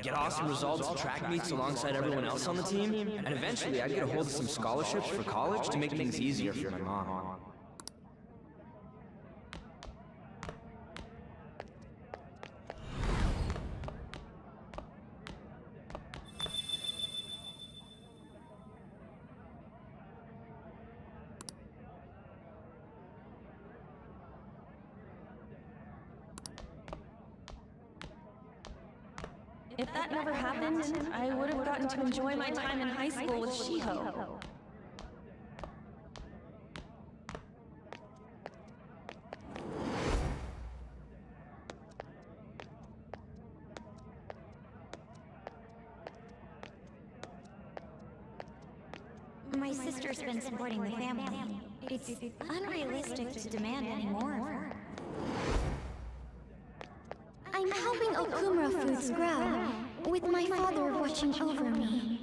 get awesome results at track meets alongside everyone else on the team, and eventually I'd get a hold of some scholarships for college to make things easier for my mom. If that never happened, I would have gotten to enjoy my time in high school with Shiho. My sister's been supporting the family. It's unrealistic to demand any more of her. I'm helping Okumura Foods grow, with my father watching over me.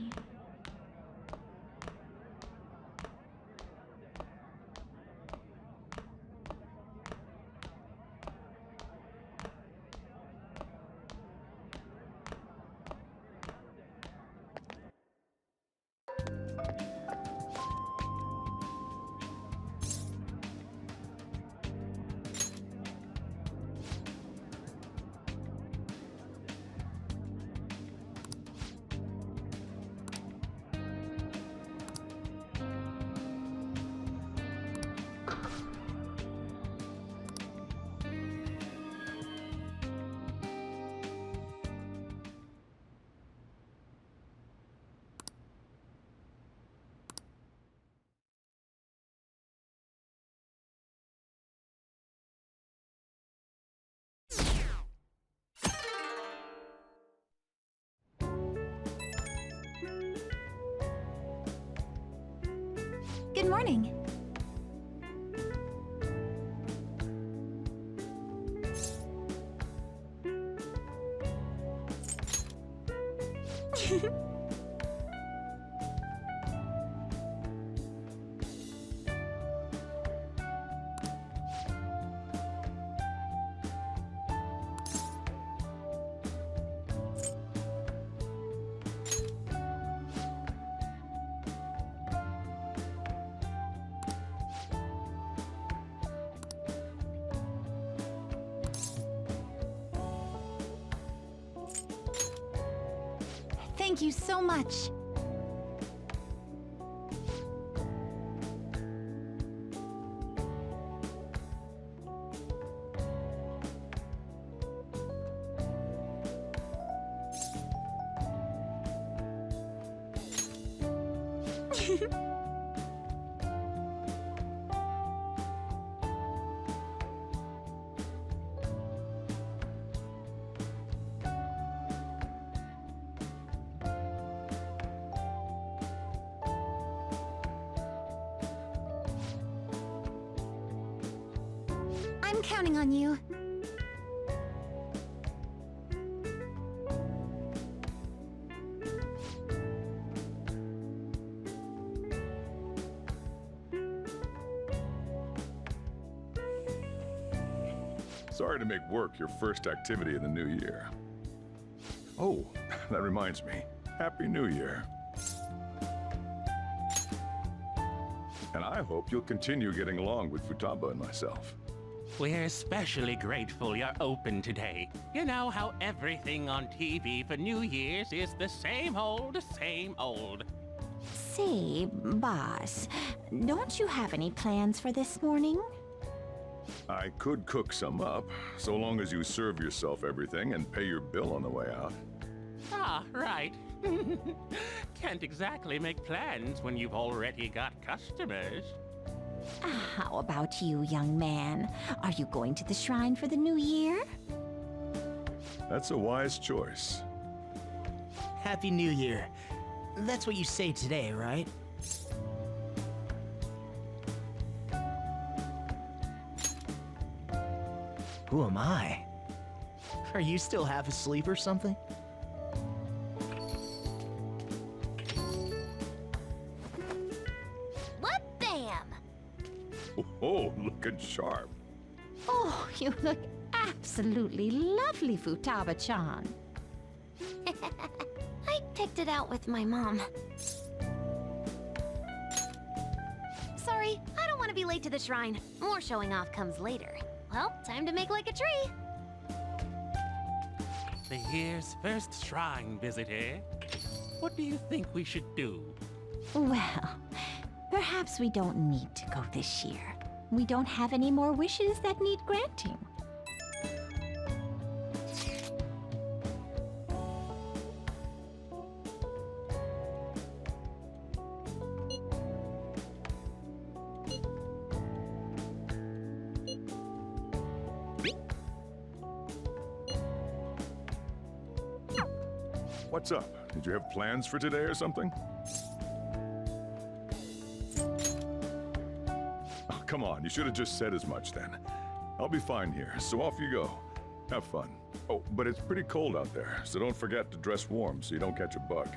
Good morning. Thank you so much. I'm counting on you. Sorry to make work your first activity in the new year. Oh, that reminds me. Happy New Year. And I hope you'll continue getting along with Futaba and myself. We're especially grateful you're open today. You know how everything on TV for New Year's is the same old, same old. Say, boss, don't you have any plans for this morning? I could cook some up, so long as you serve yourself everything and pay your bill on the way out. Ah, right. Can't exactly make plans when you've already got customers. How about you, young man? Are you going to the shrine for the new year? That's a wise choice. Happy New Year. That's what you say today, right? Who am I? Are you still half asleep or something? What bam! Oh, looking sharp. Oh, you look absolutely lovely, Futaba-chan. I picked it out with my mom. Sorry, I don't want to be late to the shrine. More showing off comes later. Well, time to make like a tree. The year's first shrine visit, eh? What do you think we should do? Well, perhaps we don't need to go this year. We don't have any more wishes that need granting. What's up? Did you have plans for today or something? Oh, come on, you should have just said as much then. I'll be fine here, so off you go. Have fun. Oh, but it's pretty cold out there, so don't forget to dress warm so you don't catch a bug.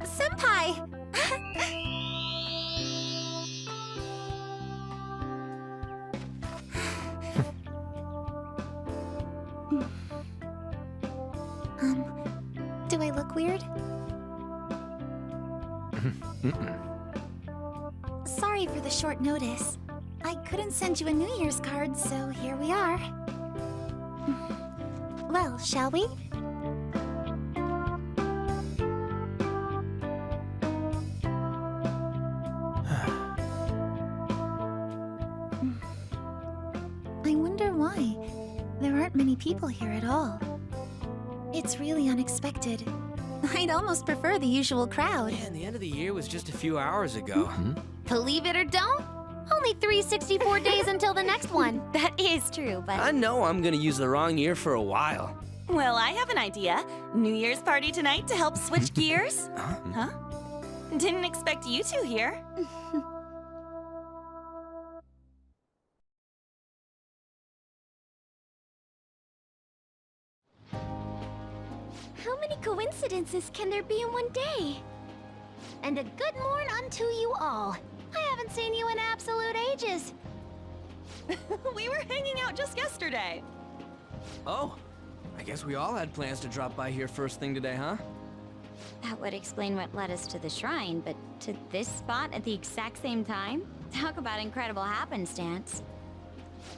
Senpai! Do I look weird? Sorry for the short notice. I couldn't send you a New Year's card, so here we are. Well, shall we? I wonder why. There aren't many people here at all. It's really unexpected. I'd almost prefer the usual crowd. Man, the end of the year was just a few hours ago. Believe it or don't, only 364 days until the next one. That is true, but... I know I'm gonna use the wrong year for a while. Well, I have an idea. New Year's party tonight to help switch gears? Huh? Didn't expect you two here. How many coincidences can there be in one day? And a good morn unto you all. I haven't seen you in absolute ages. We were hanging out just yesterday. Oh, I guess we all had plans to drop by here first thing today, huh? That would explain what led us to the shrine, but to this spot at the exact same time? Talk about incredible happenstance.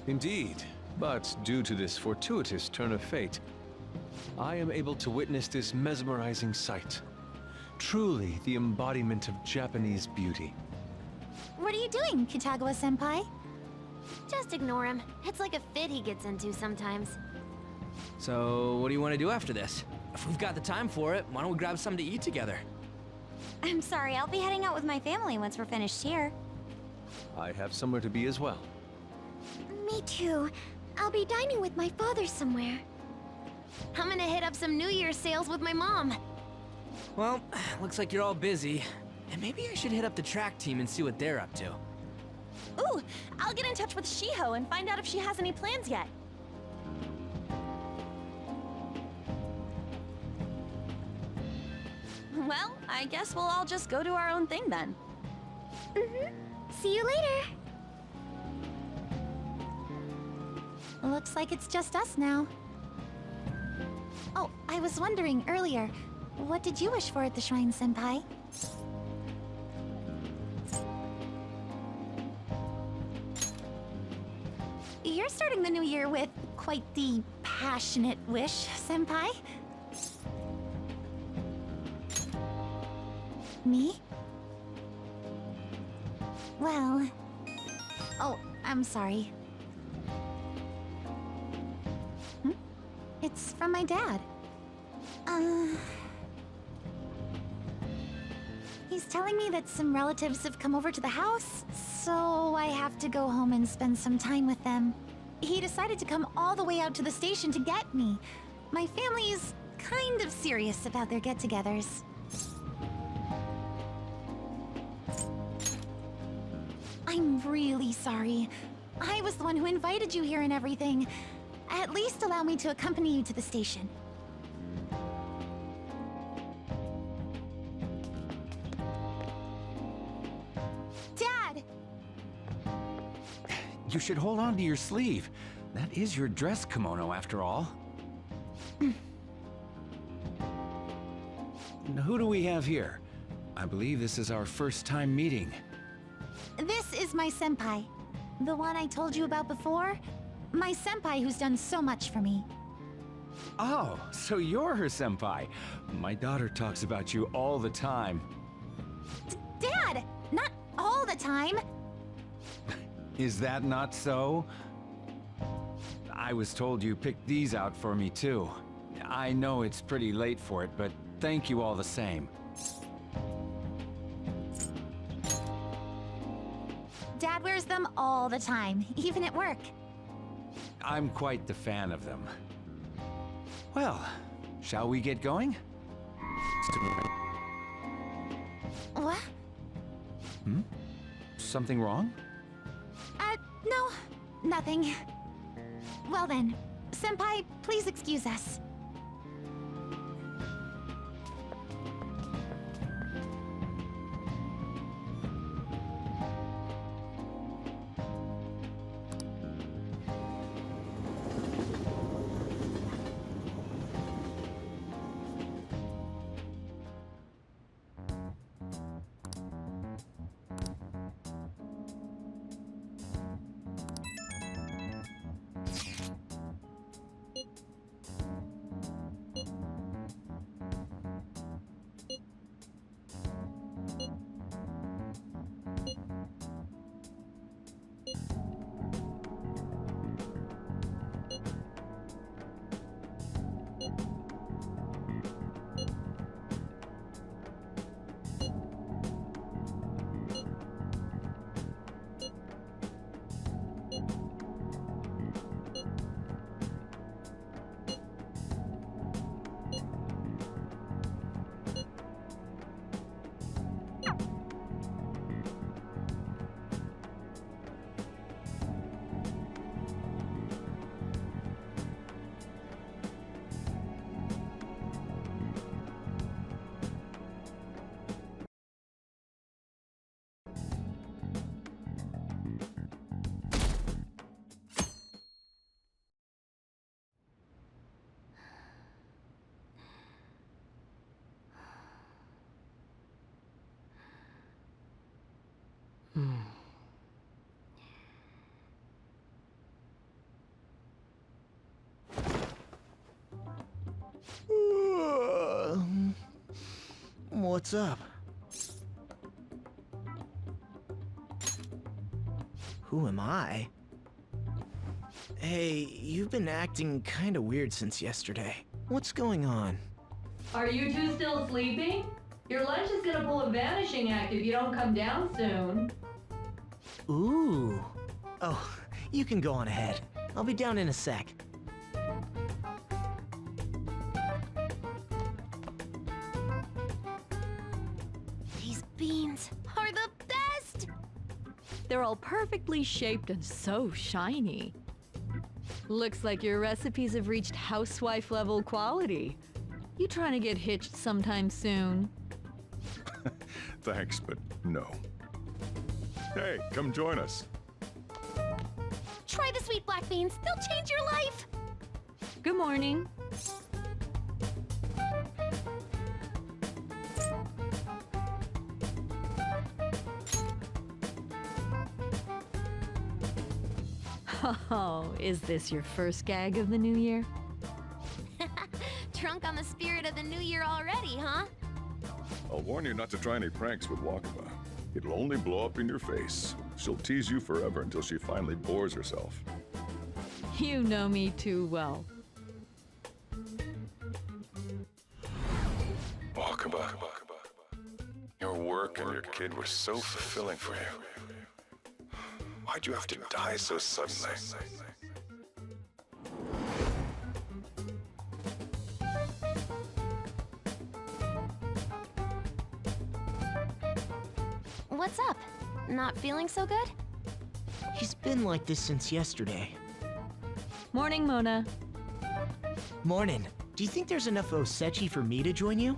Indeed, but due to this fortuitous turn of fate, I am able to witness this mesmerizing sight. Truly the embodiment of Japanese beauty. What are you doing, Kitagawa-senpai? Just ignore him. It's like a fit he gets into sometimes. So, what do you want to do after this? If we've got the time for it, why don't we grab something to eat together? I'm sorry, I'll be heading out with my family once we're finished here. I have somewhere to be as well. Me too. I'll be dining with my father somewhere. I'm gonna hit up some New Year's sales with my mom. Well, looks like you're all busy. And maybe I should hit up the track team and see what they're up to. Ooh, I'll get in touch with Shiho and find out if she has any plans yet. Well, I guess we'll all just go do our own thing then. See you later. Looks like it's just us now. Oh, I was wondering earlier, what did you wish for at the shrine, senpai? You're starting the new year with quite the passionate wish, senpai. Me? Well... Oh, I'm sorry. It's from my dad. He's telling me that some relatives have come over to the house, so I have to go home and spend some time with them. He decided to come all the way out to the station to get me. My family is kind of serious about their get-togethers. I'm really sorry. I was the one who invited you here and everything. At least allow me to accompany you to the station. Dad! You should hold on to your sleeve. That is your dress kimono, after all. Now, who do we have here? I believe this is our first time meeting. This is my senpai. The one I told you about before? My senpai who's done so much for me. Oh, so you're her senpai. My daughter talks about you all the time. Dad! Not all the time! Is that not so? I was told you picked these out for me too. I know it's pretty late for it, but thank you all the same. Dad wears them all the time, even at work. I'm quite the fan of them. Well, shall we get going? What? Something wrong? No, nothing. Well then, senpai, please excuse us. What's up? Who am I? Hey, you've been acting kinda weird since yesterday. What's going on? Are you two still sleeping? Your lunch is gonna pull a vanishing act if you don't come down soon. Ooh. Oh, you can go on ahead. I'll be down in a sec. These beans are the best! They're all perfectly shaped and so shiny. Looks like your recipes have reached housewife level quality. You trying to get hitched sometime soon? Thanks, but no. Hey, come join us. Try the sweet black beans, they'll change your life! Good morning. Oh, is this your first gag of the new year? Drunk on the spirit of the new year already, huh? I'll warn you not to try any pranks with Wakaba. It'll only blow up in your face. She'll tease you forever until she finally bores herself. You know me too well. Wakaba, your work and your kid were so fulfilling for you. Why'd you have to die so suddenly? What's up? Not feeling so good? He's been like this since yesterday. Morning, Mona. Morning. Do you think there's enough osechi for me to join you?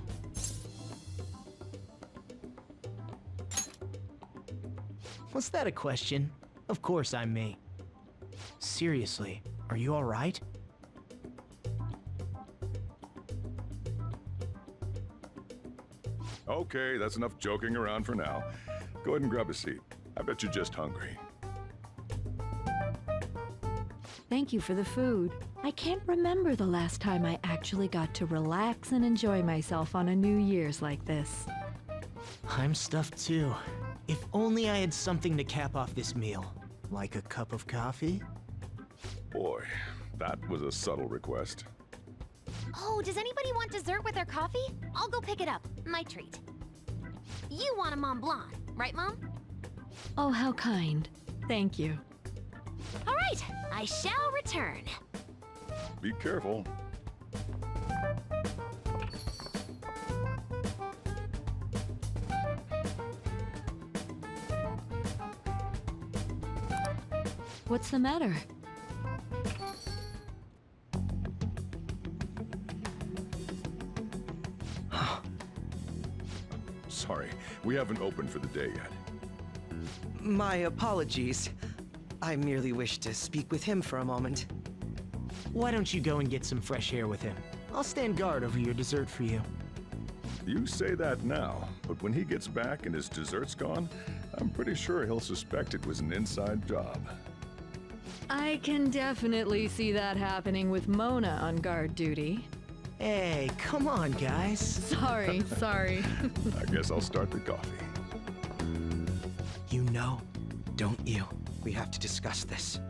Was that a question? Of course I'm me. Seriously, are you alright? Okay, that's enough joking around for now. Go ahead and grab a seat. I bet you're just hungry. Thank you for the food. I can't remember the last time I actually got to relax and enjoy myself on a New Year's like this. I'm stuffed too. If only I had something to cap off this meal. Like a cup of coffee? Boy, that was a subtle request. Oh, does anybody want dessert with their coffee? I'll go pick it up. My treat. You want a Mont Blanc, right, Mom? Oh, how kind. Thank you. All right, I shall return. Be careful. What's the matter? Sorry, we haven't opened for the day yet. My apologies. I merely wish to speak with him for a moment. Why don't you go and get some fresh air with him? I'll stand guard over your dessert for you. You say that now, but when he gets back and his dessert's gone, I'm pretty sure he'll suspect it was an inside job. I can definitely see that happening with Mona on guard duty. Hey, come on, guys. Sorry. I guess I'll start the coffee. You know, don't you? We have to discuss this.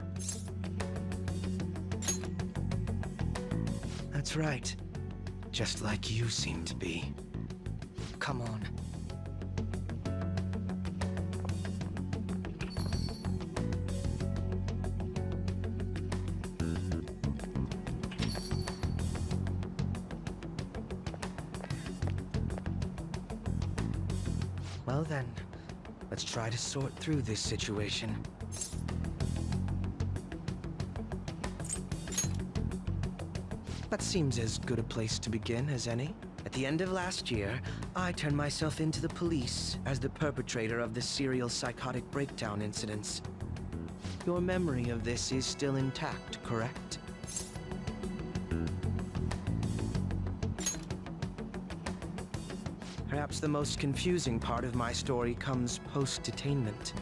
That's right. Just like you seem to be. Come on. Well then, let's try to sort through this situation. That seems as good a place to begin as any. At the end of last year, I turned myself into the police as the perpetrator of the serial psychotic breakdown incidents. Your memory of this is still intact, correct? Perhaps the most confusing part of my story comes post-detainment.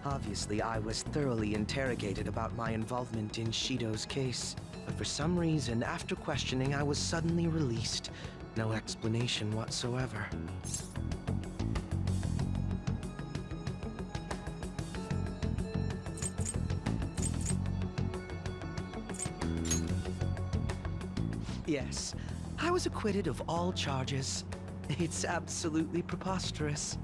Obviously, I was thoroughly interrogated about my involvement in Shido's case, but for some reason, after questioning, I was suddenly released. No explanation whatsoever. Yes, I was acquitted of all charges. It's absolutely preposterous.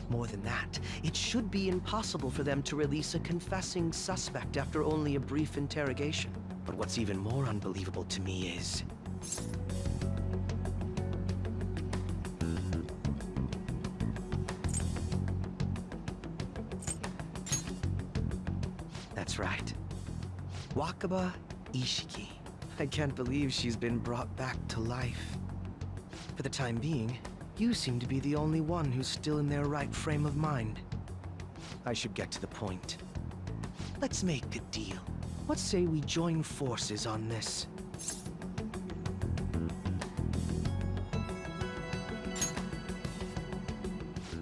More than that, it should be impossible for them to release a confessing suspect after only a brief interrogation. But what's even more unbelievable to me is... That's right. Wakaba Ishiki. I can't believe she's been brought back to life. For the time being, you seem to be the only one who's still in their right frame of mind. I should get to the point. Let's make a deal. What say we join forces on this?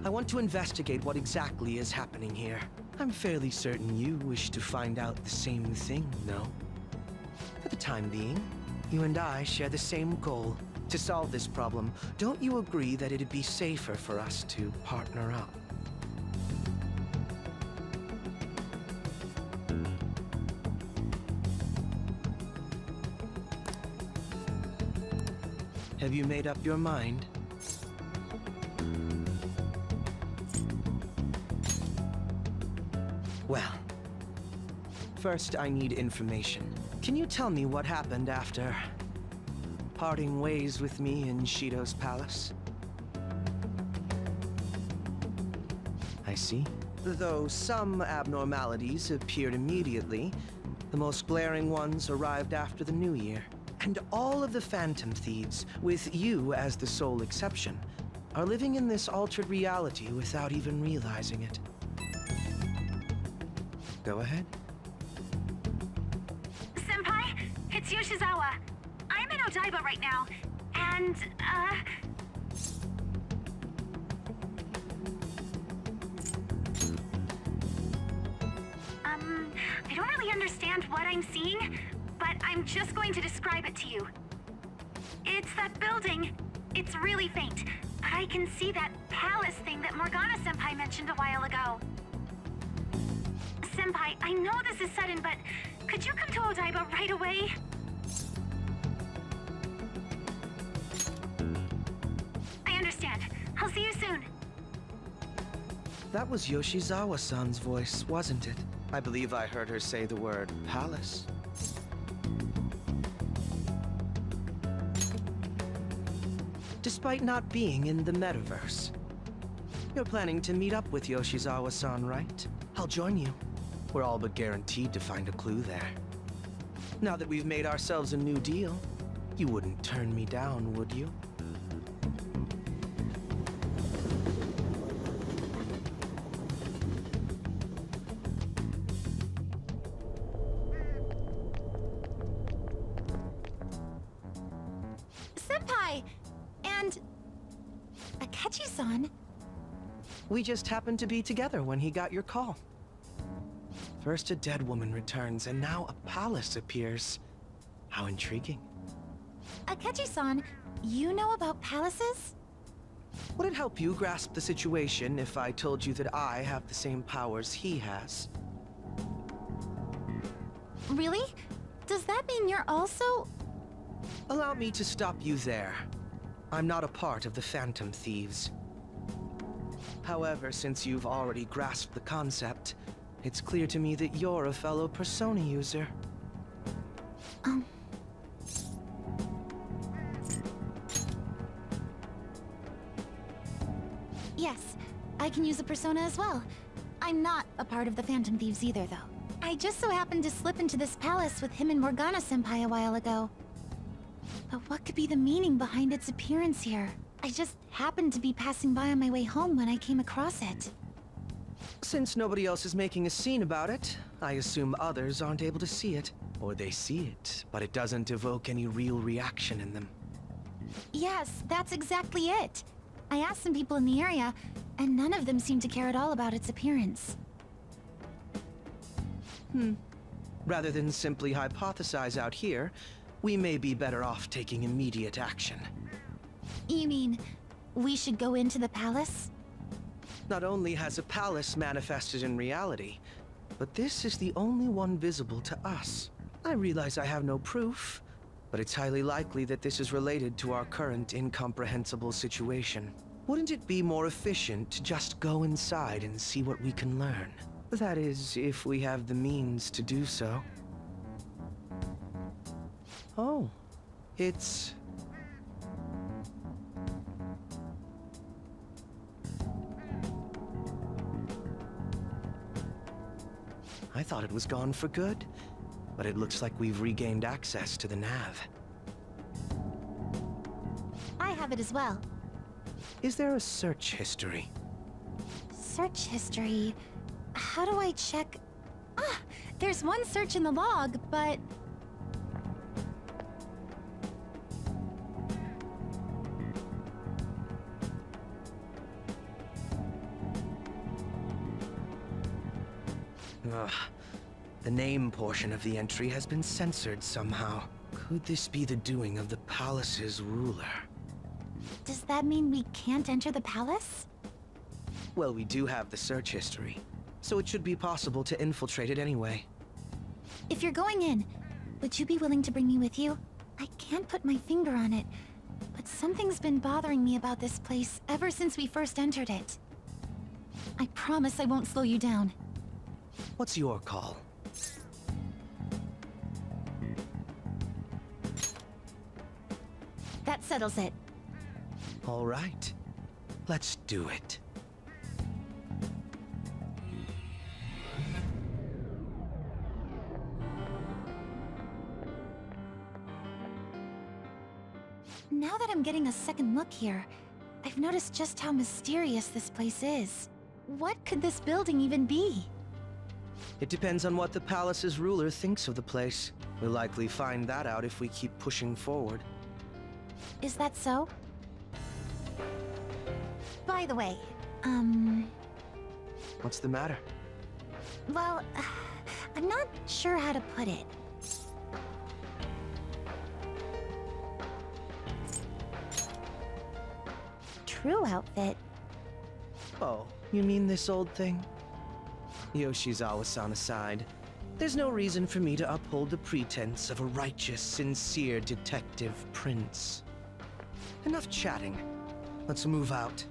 I want to investigate what exactly is happening here. I'm fairly certain you wish to find out the same thing, no? For the time being, you and I share the same goal. To solve this problem, don't you agree that it'd be safer for us to partner up? Have you made up your mind? Well, first I need information. Can you tell me what happened after parting ways with me in Shido's palace? I see. Though some abnormalities appeared immediately, the most glaring ones arrived after the New Year. And all of the Phantom Thieves, with you as the sole exception, are living in this altered reality without even realizing it. Go ahead. Senpai, it's Yoshizawa. I'm in Odaiba right now, and, I don't really understand what I'm seeing, but I'm just going to describe it to you. It's that building. It's really faint, but I can see that palace thing that Morgana-senpai mentioned a while ago. Senpai, I know this is sudden, but could you come to Odaiba right away? I understand. I'll see you soon. That was Yoshizawa-san's voice, wasn't it? I believe I heard her say the word palace. Despite not being in the metaverse. You're planning to meet up with Yoshizawa-san, right? I'll join you. We're all but guaranteed to find a clue there. Now that we've made ourselves a new deal, you wouldn't turn me down, would you? Senpai! And... Akechi-san? We just happened to be together when he got your call. First a dead woman returns, and now a palace appears. How intriguing. Akechi-san, you know about palaces? Would it help you grasp the situation if I told you that I have the same powers he has? Really? Does that mean you're also... Allow me to stop you there. I'm not a part of the Phantom Thieves. However, since you've already grasped the concept, it's clear to me that you're a fellow Persona user. Yes, I can use a persona as well. I'm not a part of the Phantom Thieves either, though. I just so happened to slip into this palace with him and Morgana-senpai a while ago. But what could be the meaning behind its appearance here? I just happened to be passing by on my way home when I came across it. Since nobody else is making a scene about it, I assume others aren't able to see it. Or they see it, but it doesn't evoke any real reaction in them. Yes, that's exactly it. I asked some people in the area, and none of them seemed to care at all about its appearance. Rather than simply hypothesize out here, we may be better off taking immediate action. You mean, we should go into the palace? Not only has a palace manifested in reality, but this is the only one visible to us. I realize I have no proof, but it's highly likely that this is related to our current incomprehensible situation. Wouldn't it be more efficient to just go inside and see what we can learn? That is, if we have the means to do so. Oh, it's... I thought it was gone for good, but it looks like we've regained access to the nav. I have it as well. Is there a search history? Search history... How do I check... Ah! There's one search in the log, but... Ugh. The name portion of the entry has been censored somehow. Could this be the doing of the palace's ruler? Does that mean we can't enter the palace? Well, we do have the search history, so it should be possible to infiltrate it anyway. If you're going in, would you be willing to bring me with you? I can't put my finger on it, but something's been bothering me about this place ever since we first entered it. I promise I won't slow you down. What's your call? That settles it. All right. Let's do it. that I'm getting a second look here, I've noticed just how mysterious this place is. What could this building even be? It depends on what the palace's ruler thinks of the place. We'll likely find that out if we keep pushing forward. Is that so? By the way, What's the matter? well, I'm not sure how to put it. True outfit. Oh, you mean this old thing? Yoshizawa-san aside, there's no reason for me to uphold the pretense of a righteous, sincere detective prince. Enough chatting. Let's move out.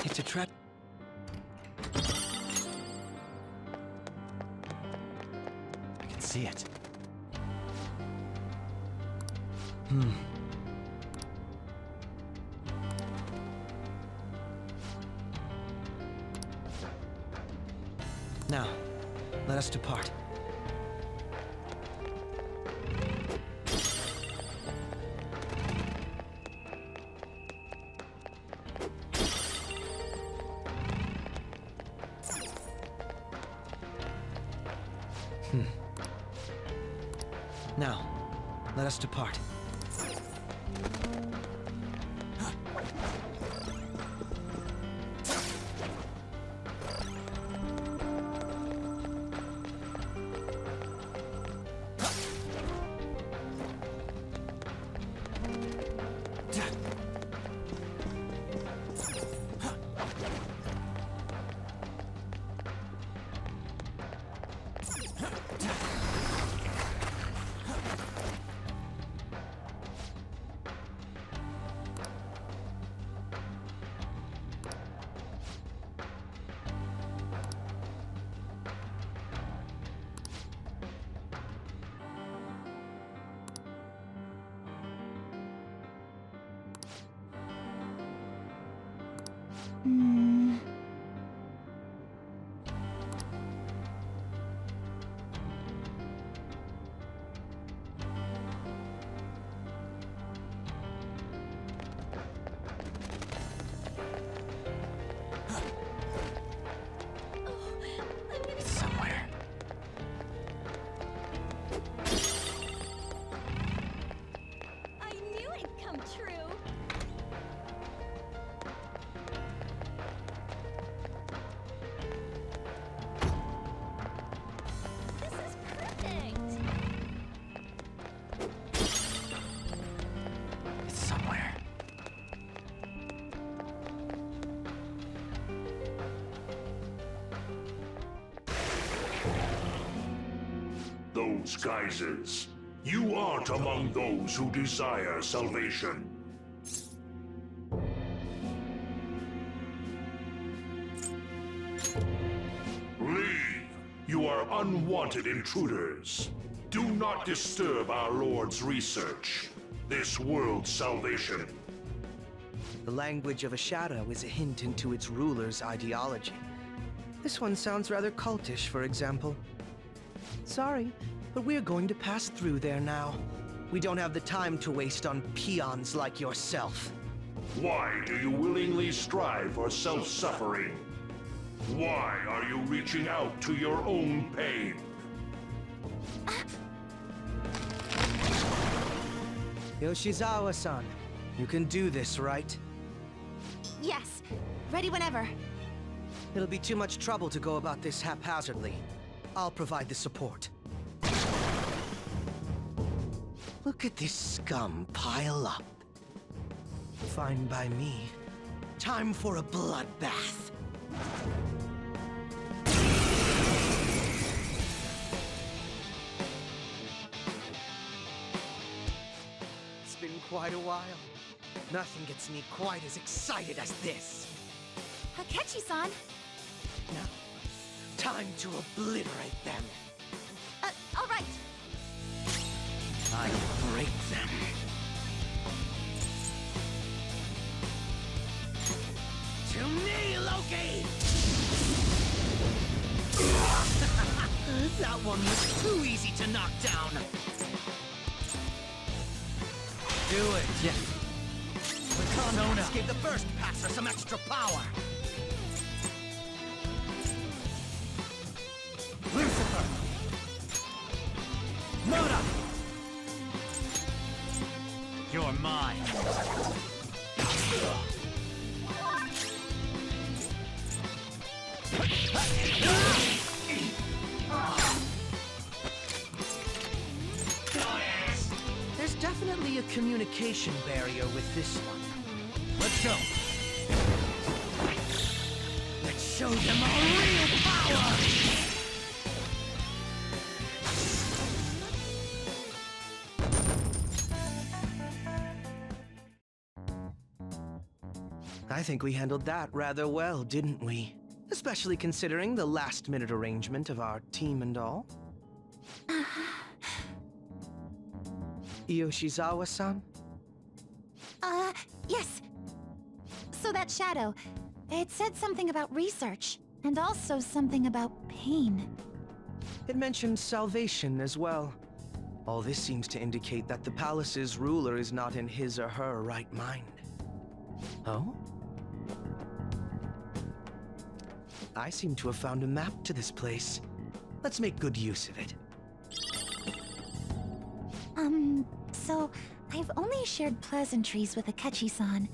It's a trap. I can see it. Now, let us depart. Now, let us depart. It's somewhere. I knew it'd come true. This is perfect. It's somewhere. Those geysers. You aren't among those who desire salvation. Leave! You are unwanted intruders. Do not disturb our Lord's research. This world's salvation. The language of a shadow is a hint into its ruler's ideology. This one sounds rather cultish, for example. Sorry, but we're going to pass through there now. We don't have the time to waste on peons like yourself. Why do you willingly strive for self-suffering? Why are you reaching out to your own pain? Yoshizawa-san, you can do this, right? Yes, ready whenever. It'll be too much trouble to go about this haphazardly. I'll provide the support. Look at this scum pile up. Fine by me. Time for a bloodbath. quite a while. Nothing gets me quite as excited as this. Akechi-san! Now, time to obliterate them. All right. I break them. To me, Loki! That one was too easy to knock down. Do it. Yeah. Persona gave the first passer some extra power. Lucifer! Mona! You're mine. There's definitely a communication barrier with this one. Let's go. Let's show them our real power! I think we handled that rather well, didn't we? Especially considering the last-minute arrangement of our team and all. Yoshizawa-san? Yes. So that shadow, it said something about research, and also something about pain. It mentioned salvation as well. All this seems to indicate that the palace's ruler is not in his or her right mind. Oh? I seem to have found a map to this place. Let's make good use of it. So I've only shared pleasantries with Akechi-san.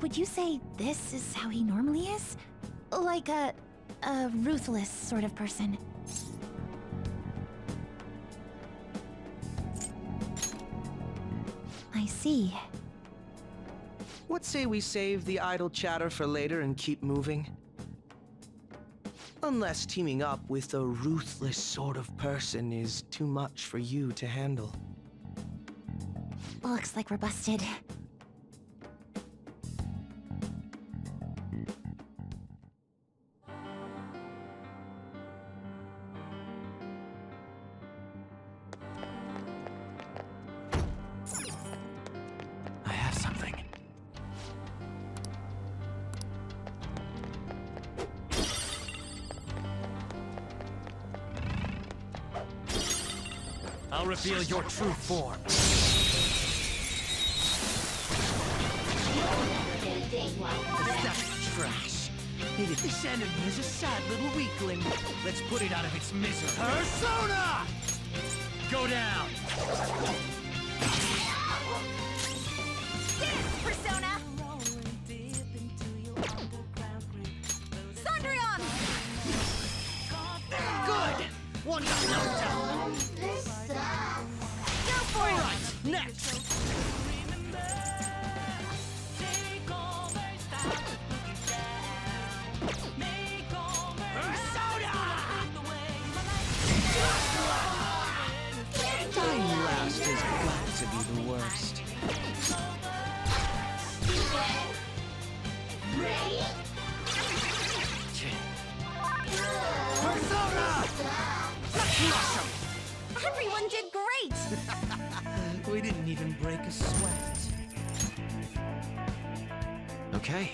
Would you say this is how he normally is? Like a ruthless sort of person? I see. What say we save the idle chatter for later and keep moving? Unless teaming up with a ruthless sort of person is too much for you to handle. Looks like we're busted. I have something. I'll reveal your true form. That's trash. This enemy is a sad little weakling. Let's put it out of its misery. Persona! Go down! Dance, Persona! Sondrion! Good! One got knocked out. Go for it! Right, next! Time last is got to be the worst. Persona! Crush 'em! Everyone did great! We didn't even break a sweat. Okay.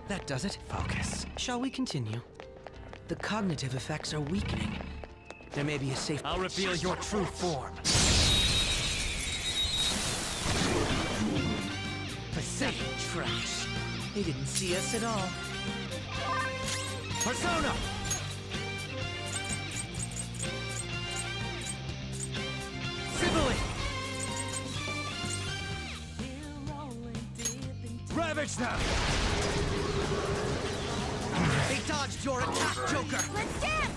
That does it. Focus. Shall we continue? The cognitive effects are weakening. There may be a safe... I'll reveal your true form. Pathetic trash. They didn't see us at all. Persona! Sibylle! Ravage them! They dodged your attack, Joker! Let's dance!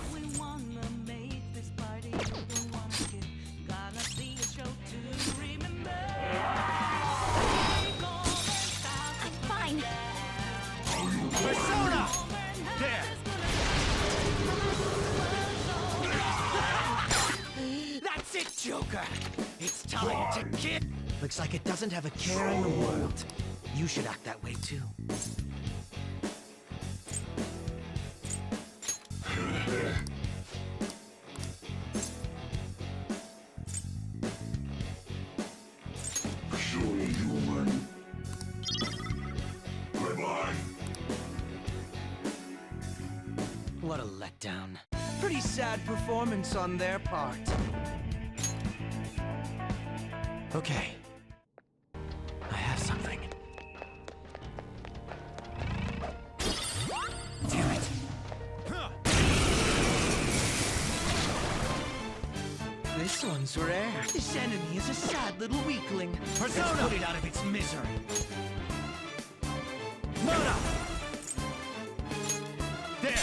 I'm fine. Persona! There! That's it, Joker! It's time to kill! Looks like it doesn't have a care in the world. You should act that way too. Surely, human. Bye-bye. What a letdown. Pretty sad performance on their part. Okay. I have something. Damn it. This one's rare. This enemy is a sad little weakling. Persona! Let's put it out of its misery. Mona! There!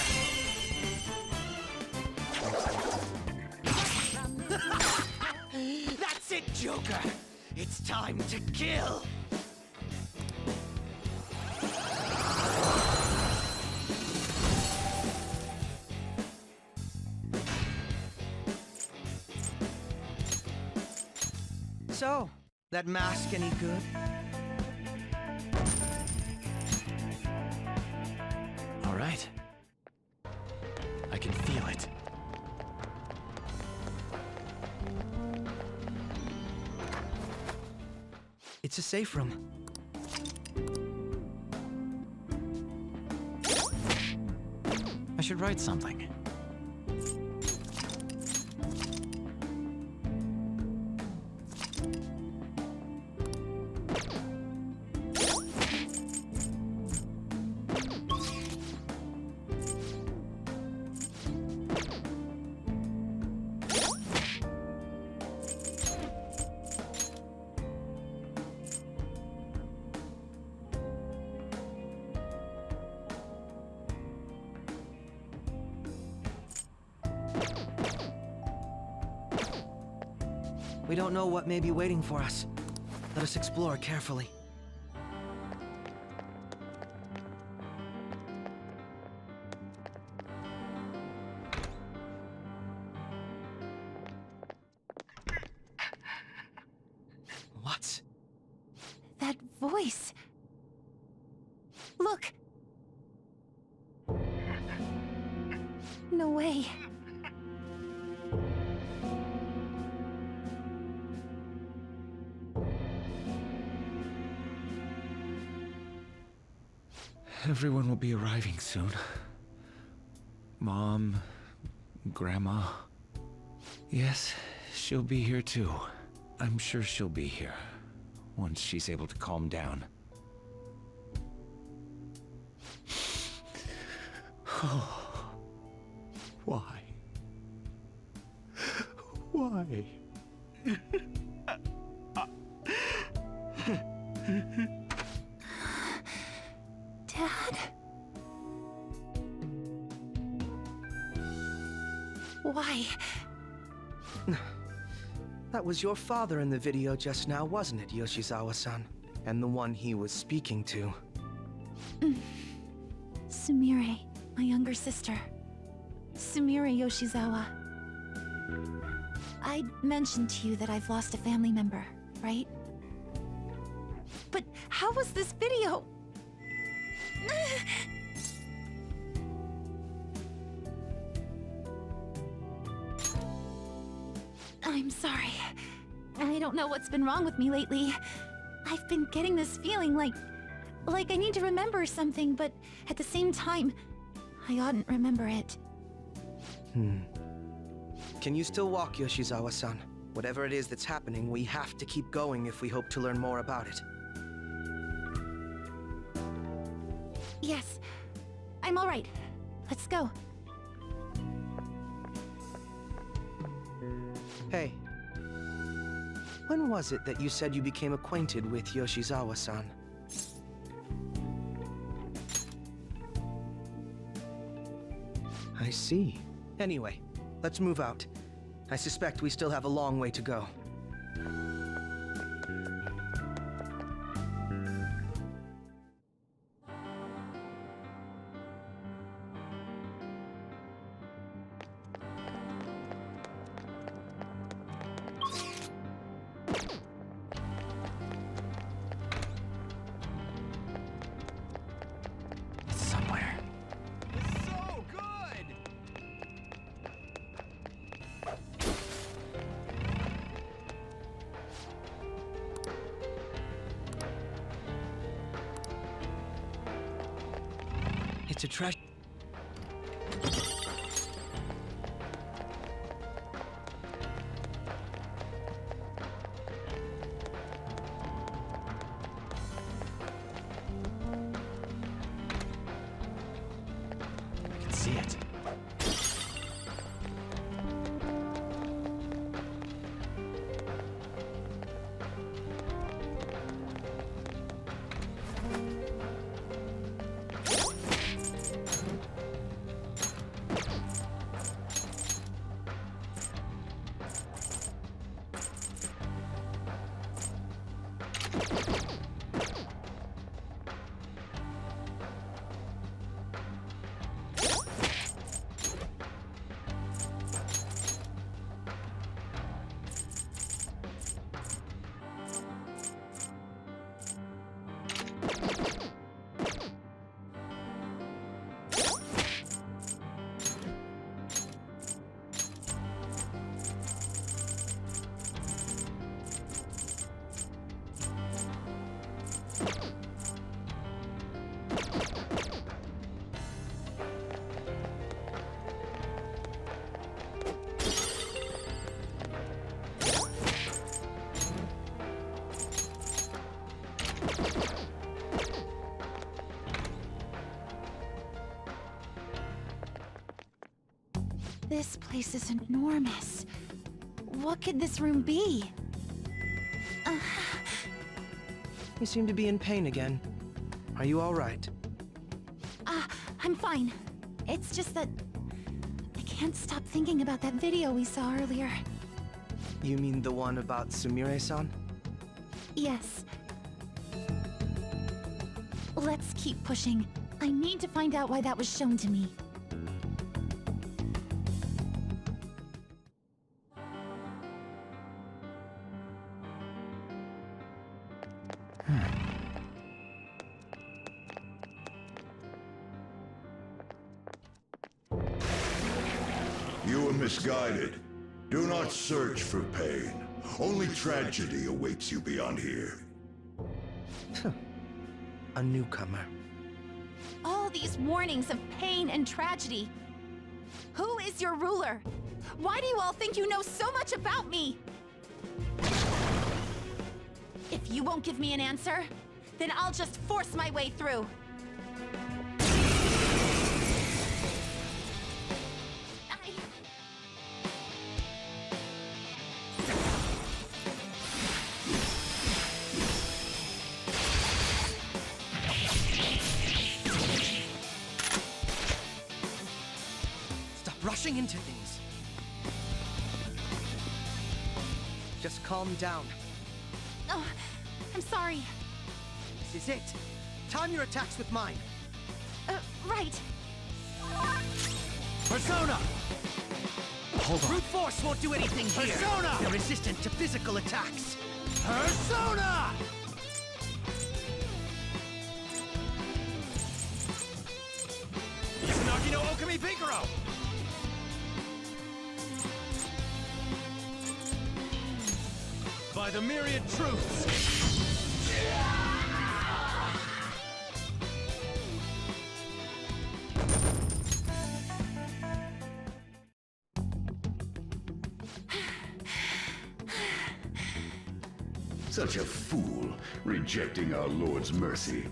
That's it, Joker! It's time to kill! So, that mask any good? All right. I can feel it. It's a safe room. I should write something. We don't know what may be waiting for us. Let us explore carefully. What? That voice. Look. No way. Everyone will be arriving soon. Mom, Grandma. Yes, she'll be here too. I'm sure she'll be here once she's able to calm down. Why? Why? Dad? Why? That was your father in the video just now, wasn't it, Yoshizawa-san? And the one he was speaking to. Sumire, my younger sister. Sumire Yoshizawa. I mentioned to you that I've lost a family member, right? But how was this video? I'm sorry. I don't know what's been wrong with me lately. I've been getting this feeling like I need to remember something, but at the same time, I oughtn't remember it. Can you still walk, Yoshizawa-san? Whatever it is that's happening, we have to keep going if we hope to learn more about it. Yes, I'm all right. Let's go. Hey. When was it that you said you became acquainted with Yoshizawa-san? I see. Anyway, let's move out. I suspect we still have a long way to go. It's a treasure. I can see it. This place is enormous. What could this room be? You seem to be in pain again. Are you all right? I'm fine. It's just that I can't stop thinking about that video we saw earlier. You mean the one about Sumire-san? Yes. Let's keep pushing. I need to find out why that was shown to me. You were misguided. Do not search for pain. Only tragedy awaits you beyond here. A newcomer. All these warnings of pain and tragedy. Who is your ruler? Why do you all think you know so much about me? If you won't give me an answer, then I'll just force my way through. Rushing into things. Just calm down. Oh, I'm sorry. This is it. Time your attacks with mine. Right. Persona! Hold on. Brute force won't do anything here. Persona! They're resistant to physical attacks. Persona! Yasunagi no Okami Pinkaro! By the myriad truths! Such a fool, rejecting our Lord's mercy.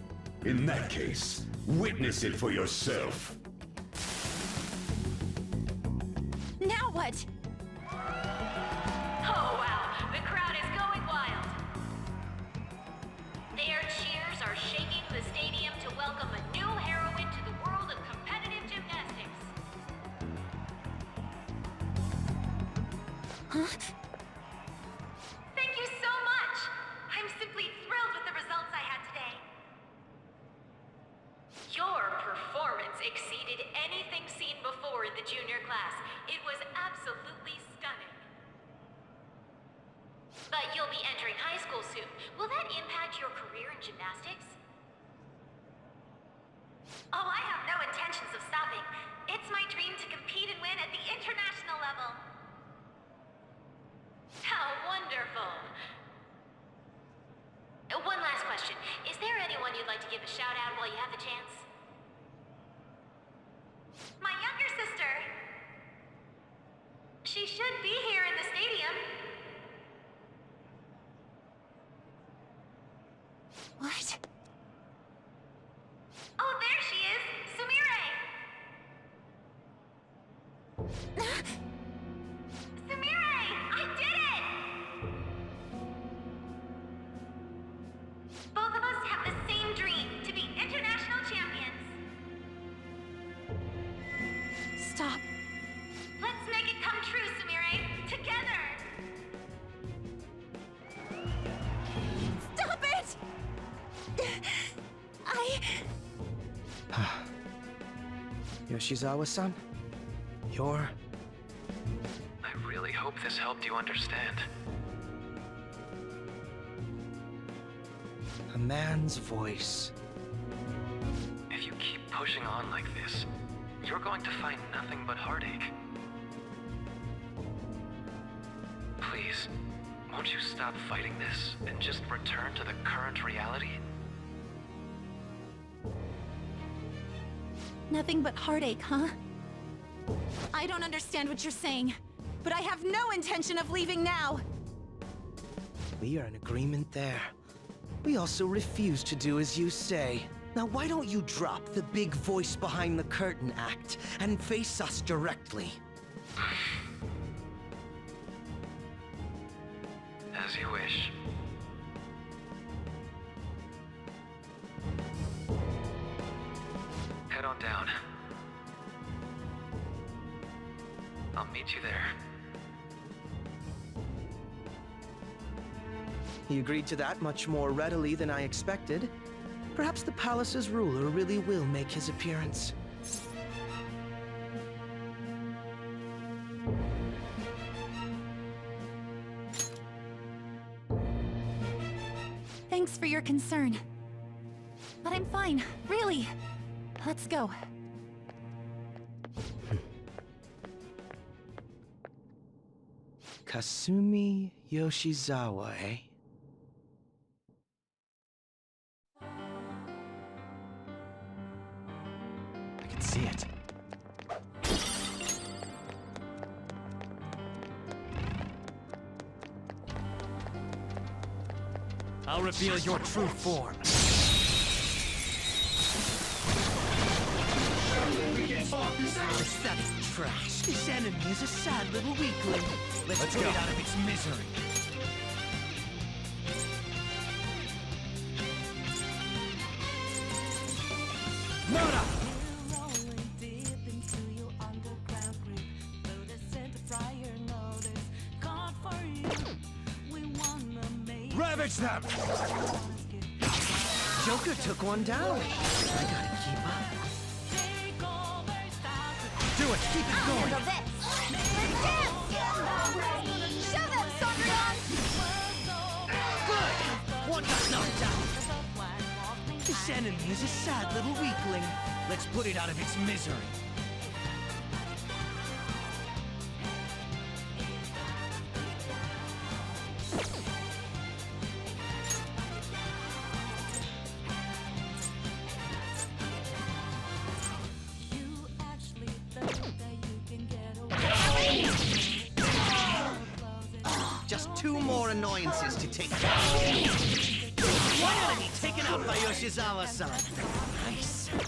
In that case, witness it for yourself. Now what? Oh wow, the crowd is going wild. Their cheers are shaking the stadium to welcome a new heroine to the world of competitive gymnastics. Huh? Thank you so much! I'm simply thrilled with the results I had today. Your performance exceeded anything seen before in the junior class. It was absolutely stunning. But you'll be entering high school soon. Will that impact your career in gymnastics? Oh, I have no intentions of stopping. It's my dream to compete and win at the international level. How wonderful. One last question. Is there anyone you'd like to give a shout out while you have the chance? What? Oh, there she is! Sumire! Sumire! I did it! Both of us have the same dream, to be international champions. Stop. Let's make it come true, Sumire! Together! Stop it! Yoshizawa-san, you're... I really hope this helped you understand. a man's voice. If you keep pushing on like this, you're going to find nothing but heartache. Please, won't you stop fighting this and just return to the current reality? Nothing but heartache, huh? I don't understand what you're saying, but I have no intention of leaving now. We are in agreement there. We also refuse to do as you say. Now why don't you drop the big voice behind the curtain act and face us directly? As you wish. Head on down. I'll meet you there. He agreed to that much more readily than I expected. Perhaps the palace's ruler really will make his appearance. Thanks for your concern. But I'm fine, really. Let's go. Kasumi Yoshizawa, eh? I can see it. I'll reveal your true form. Pathetic trash. This enemy is a sad little weakling. Let's put it out of its misery. Murder! Ravage them! Joker took one down. I gotta keep up. Do it! Keep it going! Handle this! Let's dance! Show them, Sondrian! Good! One got knocked down. This enemy is a sad little weakling. Let's put it out of its misery. Just two more annoyances to take care of. One enemy taken out by Yoshizawa-san. Nice. Here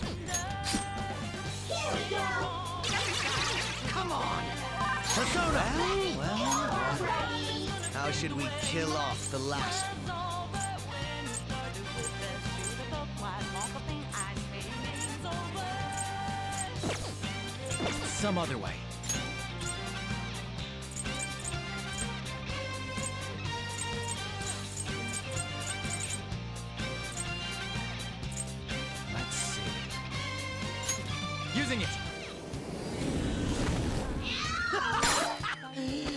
we go. Come on. Persona. Well. How should we kill off the last one? Some other way. Let's see. Using it.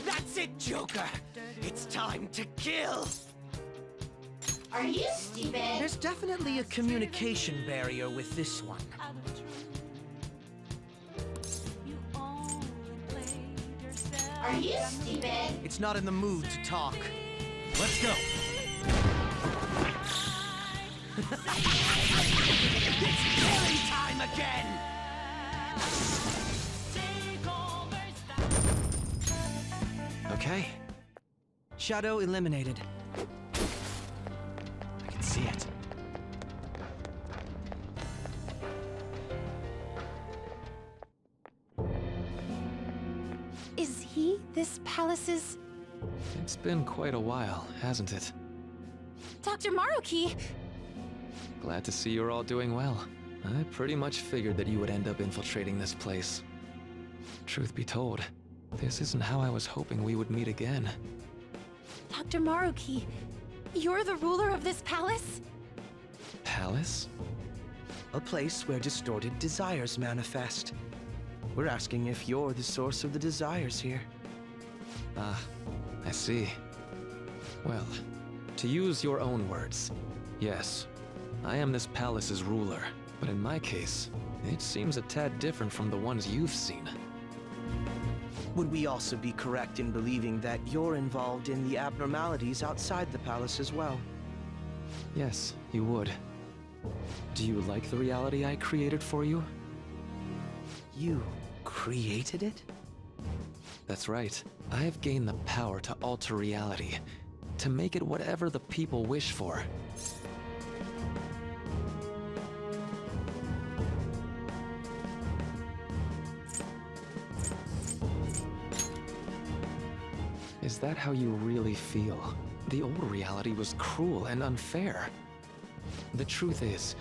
That's it, Joker. It's time to kill. Are you stupid? There's definitely a communication barrier with this one. Are you stupid? It's not in the mood to talk. Let's go. It's killing time again! Okay. Shadow eliminated. I can see it. This palace is... It's been quite a while, hasn't it? Dr. Maruki! Glad to see you're all doing well. I pretty much figured that you would end up infiltrating this place. Truth be told, this isn't how I was hoping we would meet again. Dr. Maruki, you're the ruler of this palace? Palace? A place where distorted desires manifest. We're asking if you're the source of the desires here. Ah, I see. Well, to use your own words, yes, I am this palace's ruler, but in my case, it seems a tad different from the ones you've seen. Would we also be correct in believing that you're involved in the abnormalities outside the palace as well? Yes, you would. Do you like the reality I created for you? You created it? That's right. I have gained the power to alter reality, to make it whatever the people wish for. Is that how you really feel? The old reality was cruel and unfair. The truth is,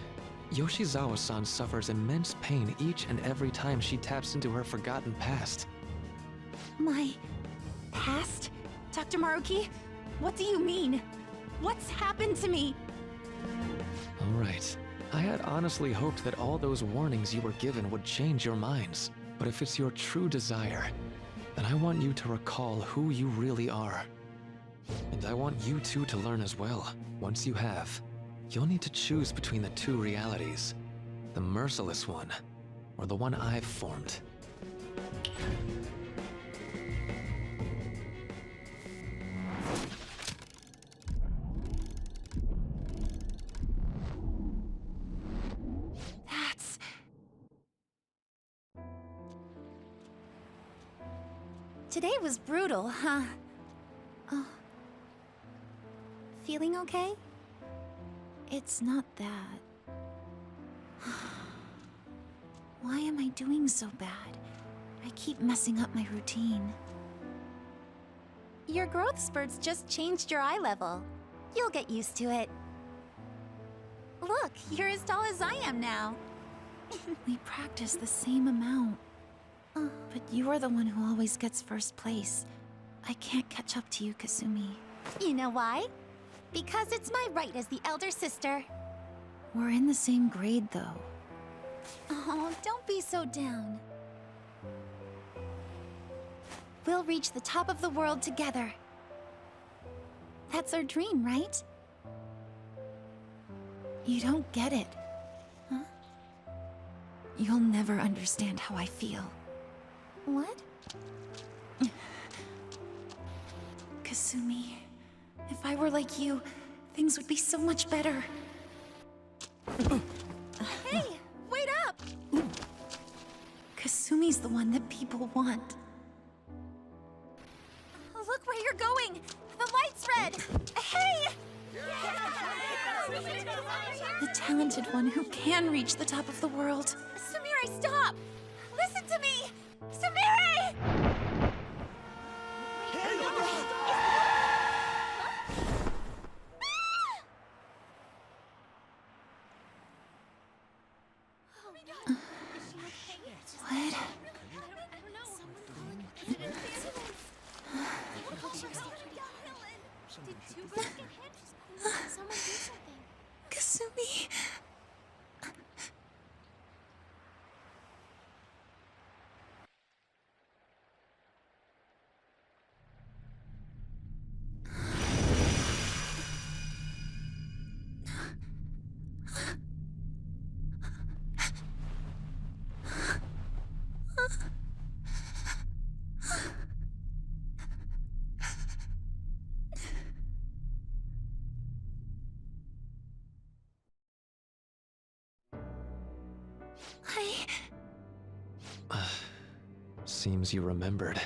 Yoshizawa-san suffers immense pain each and every time she taps into her forgotten past. My... past? Dr. Maruki? What do you mean? What's happened to me? Alright. I had honestly hoped that all those warnings you were given would change your minds. But if it's your true desire, then I want you to recall who you really are. And I want you two to learn as well. Once you have, you'll need to choose between the two realities. The merciless one, or the one I've formed. That's... Today was brutal, huh? Oh. Feeling okay? It's not that. Why am I doing so bad? I keep messing up my routine. Your growth spurts just changed your eye level. You'll get used to it. Look, you're as tall as I am now. We practice the same amount. But you're the one who always gets first place. I can't catch up to you, Kasumi. You know why? Because it's my right as the elder sister. We're in the same grade, though. Oh, don't be so down. We'll reach the top of the world together. That's our dream, right? You don't get it. Huh? You'll never understand how I feel. What? Kasumi, if I were like you, things would be so much better. Hey, wait up! Kasumi's the one that people want. Look where you're going! The light's red! Hey! The talented one who can reach the top of the world. Sumire, stop! Listen to me! Sumire! What? Kasumi. Seems you remembered.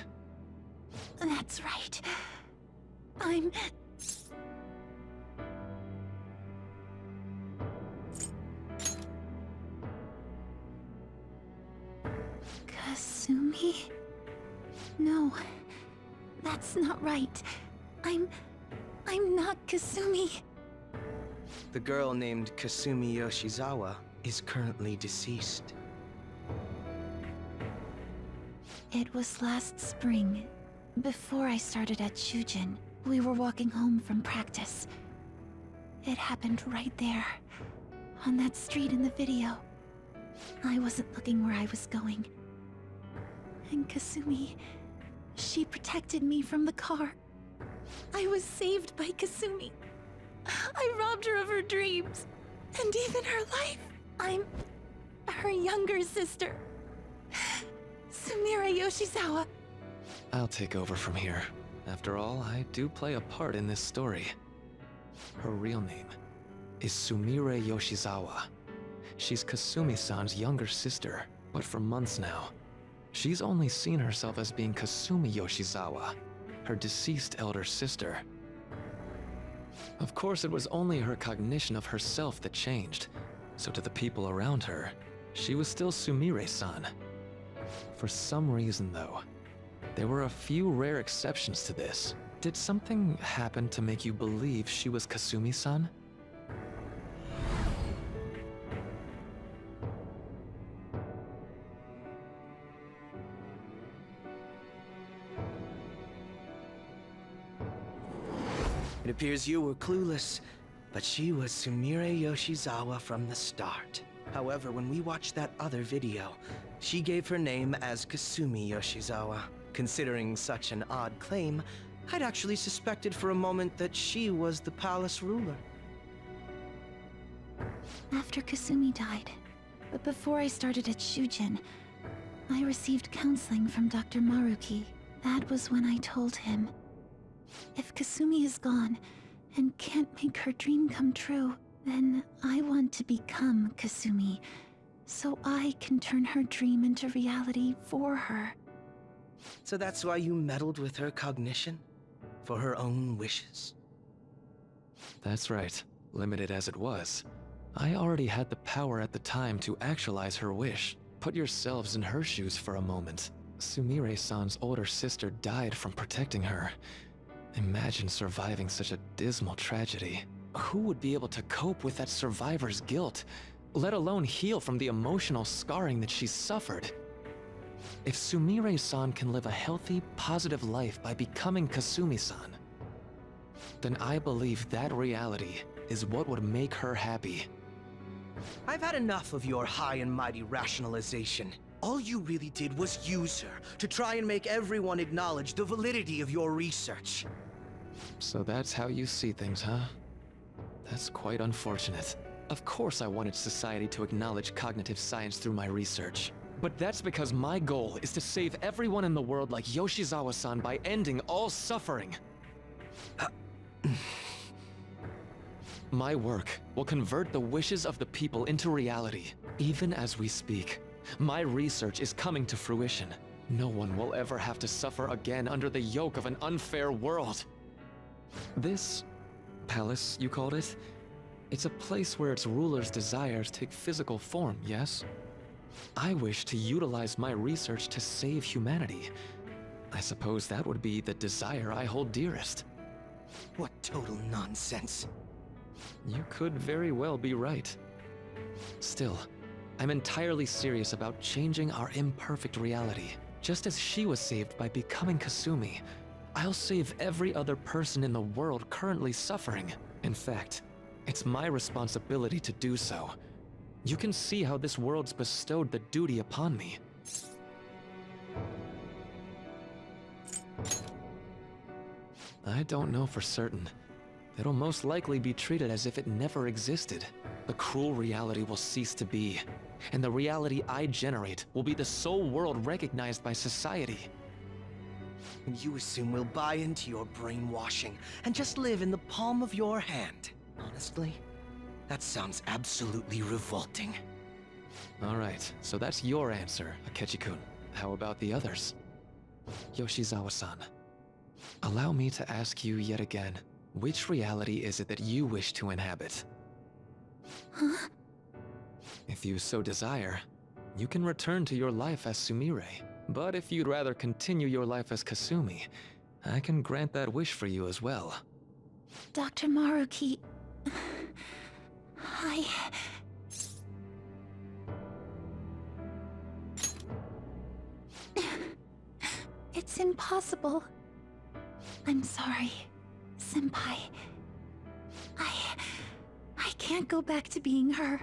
That's right. I'm... Kasumi? No. That's not right. I'm not Kasumi. The girl named Kasumi Yoshizawa is currently deceased. It was last spring. Before I started at Shujin, we were walking home from practice. It happened right there, on that street in the video. I wasn't looking where I was going. And Kasumi, she protected me from the car. I was saved by Kasumi. I robbed her of her dreams, and even her life. I'm her younger sister, Sumire Yoshizawa. I'll take over from here. After all, I do play a part in this story. Her real name is Sumire Yoshizawa. She's Kasumi-san's younger sister, but for months now, she's only seen herself as being Kasumi Yoshizawa, her deceased elder sister. Of course, it was only her cognition of herself that changed, so to the people around her, she was still Sumire-san. For some reason, though, there were a few rare exceptions to this. Did something happen to make you believe she was Kasumi-san? It appears you were clueless, but she was Sumire Yoshizawa from the start. However, when we watched that other video, she gave her name as Kasumi Yoshizawa. Considering such an odd claim, I'd actually suspected for a moment that she was the palace ruler. After Kasumi died, but before I started at Shujin, I received counseling from Dr. Maruki. That was when I told him, if Kasumi is gone and can't make her dream come true, then I want to become Kasumi, so I can turn her dream into reality for her. So that's why you meddled with her cognition? For her own wishes? That's right. Limited as it was, I already had the power at the time to actualize her wish. Put yourselves in her shoes for a moment. Sumire-san's older sister died from protecting her. Imagine surviving such a dismal tragedy. Who would be able to cope with that survivor's guilt, let alone heal from the emotional scarring that she's suffered? If Sumire-san can live a healthy, positive life by becoming Kasumi-san, then I believe that reality is what would make her happy. I've had enough of your high and mighty rationalization. All you really did was use her to try and make everyone acknowledge the validity of your research. So that's how you see things, huh? That's quite unfortunate. Of course I wanted society to acknowledge cognitive science through my research. But that's because my goal is to save everyone in the world like Yoshizawa-san by ending all suffering. My work will convert the wishes of the people into reality. Even as we speak, my research is coming to fruition. No one will ever have to suffer again under the yoke of an unfair world. This palace, you called it? It's a place where its ruler's desires take physical form, yes? I wish to utilize my research to save humanity. I suppose that would be the desire I hold dearest. What total nonsense. You could very well be right. Still, I'm entirely serious about changing our imperfect reality. Just as she was saved by becoming Kasumi, I'll save every other person in the world currently suffering. In fact, it's my responsibility to do so. You can see how this world's bestowed the duty upon me. I don't know for certain. It'll most likely be treated as if it never existed. The cruel reality will cease to be, and the reality I generate will be the sole world recognized by society. And you assume we'll buy into your brainwashing and just live in the palm of your hand. Honestly, that sounds absolutely revolting. All right, so that's your answer, Akechi-kun. How about the others? Yoshizawa-san, allow me to ask you yet again, which reality is it that you wish to inhabit? Huh? If you so desire, you can return to your life as Sumire. But if you'd rather continue your life as Kasumi, I can grant that wish for you as well. Dr. Maruki... It's impossible. I'm sorry, Senpai. I can't go back to being her.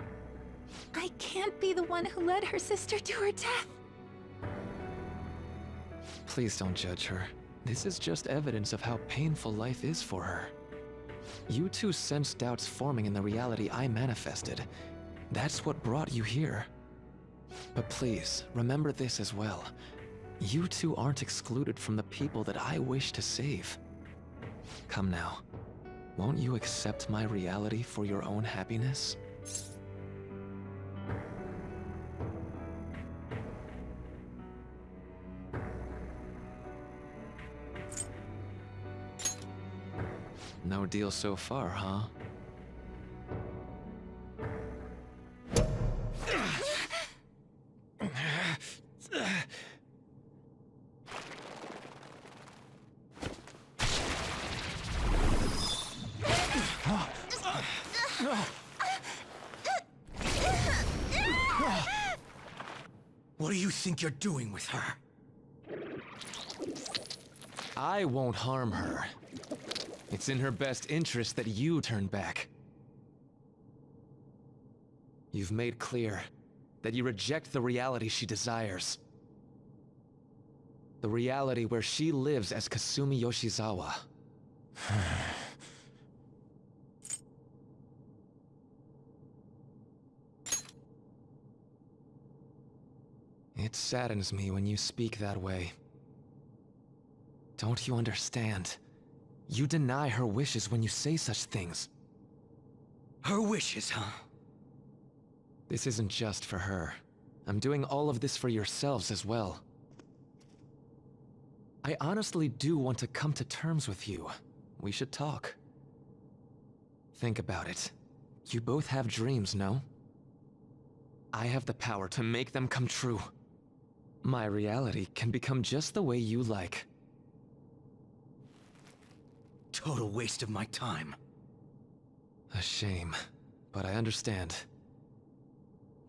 I can't be the one who led her sister to her death. Please don't judge her. This is just evidence of how painful life is for her. You two sensed doubts forming in the reality I manifested. That's what brought you here. But please, remember this as well. You two aren't excluded from the people that I wish to save. Come now. Won't you accept my reality for your own happiness? No deal so far, huh? What do you think you're doing with her? I won't harm her. It's in her best interest that you turn back. You've made clear that you reject the reality she desires. The reality where she lives as Kasumi Yoshizawa. It saddens me when you speak that way. Don't you understand? You deny her wishes when you say such things. Her wishes, huh? This isn't just for her. I'm doing all of this for yourselves as well. I honestly do want to come to terms with you. We should talk. Think about it. You both have dreams, no? I have the power to make them come true. My reality can become just the way you like. Total waste of my time. A shame, but I understand.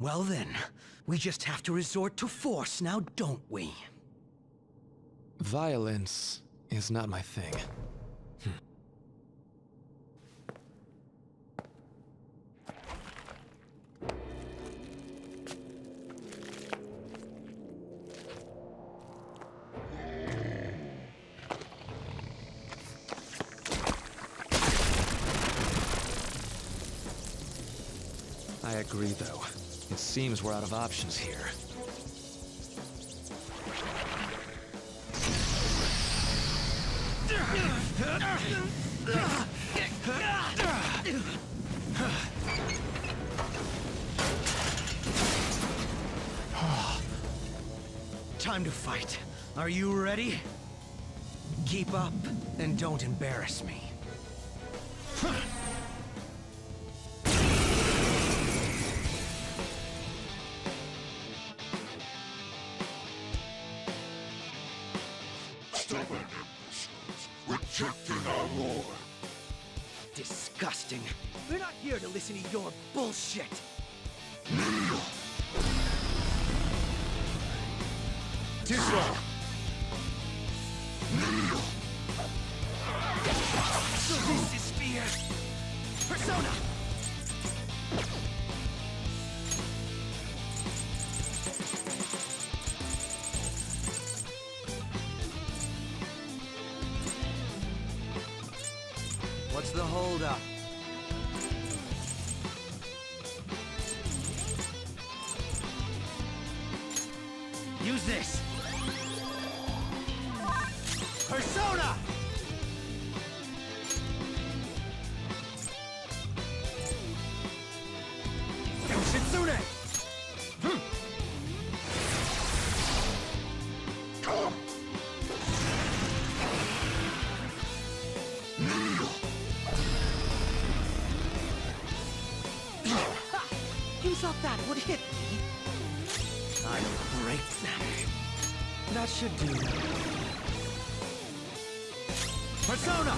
Well then, we just have to resort to force now, don't we? Violence is not my thing. I agree, though. It seems we're out of options here. Time to fight. Are you ready? Keep up, and don't embarrass me. Stubborn imbeciles, rejecting our lore. Disgusting. We're not here to listen to your bullshit. Kneel. Disroll. Kneel. So this is fear. Persona. What's the holdup? Use this. Persona! Yoshitsune! Come. Kneel. You thought that would hit me? I'll break them. That should do. Persona!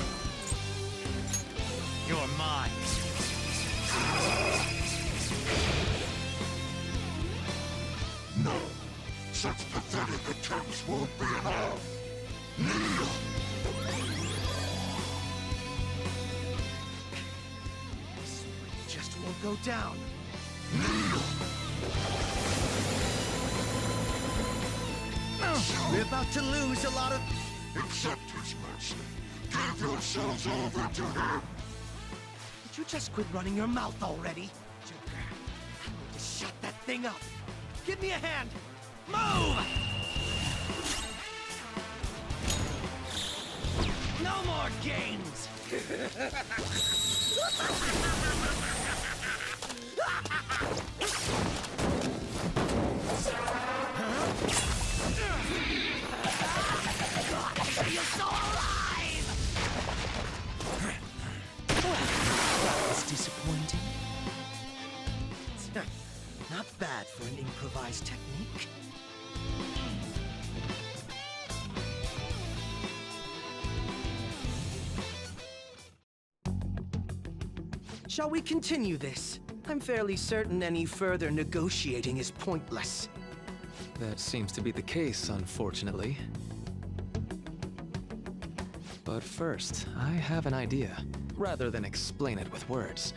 You're mine. No. Such pathetic attempts won't be enough. Kneel! Just won't go down. Kneel! We're about to lose a lot of... Accept his mercy. Give yourselves over to him. Would you just quit running your mouth already? Joker, I'm going to shut that thing up. Give me a hand. Move! No more games! You're so alive! That was disappointing. Not bad for an improvised technique. Shall we continue this? I'm fairly certain any further negotiating is pointless. That seems to be the case, unfortunately. But first, I have an idea. Rather than explain it with words,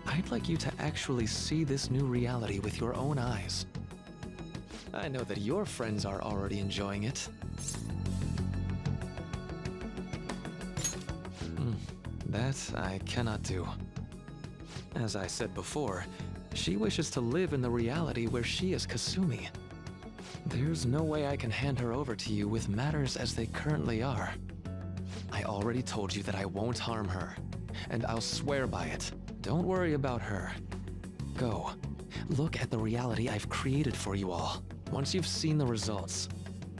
I'd like you to actually see this new reality with your own eyes. I know that your friends are already enjoying it. That I cannot do. As I said before, she wishes to live in the reality where she is Kasumi. There's no way I can hand her over to you with matters as they currently are. I already told you that I won't harm her, and I'll swear by it. Don't worry about her. Go. Look at the reality I've created for you all. Once you've seen the results,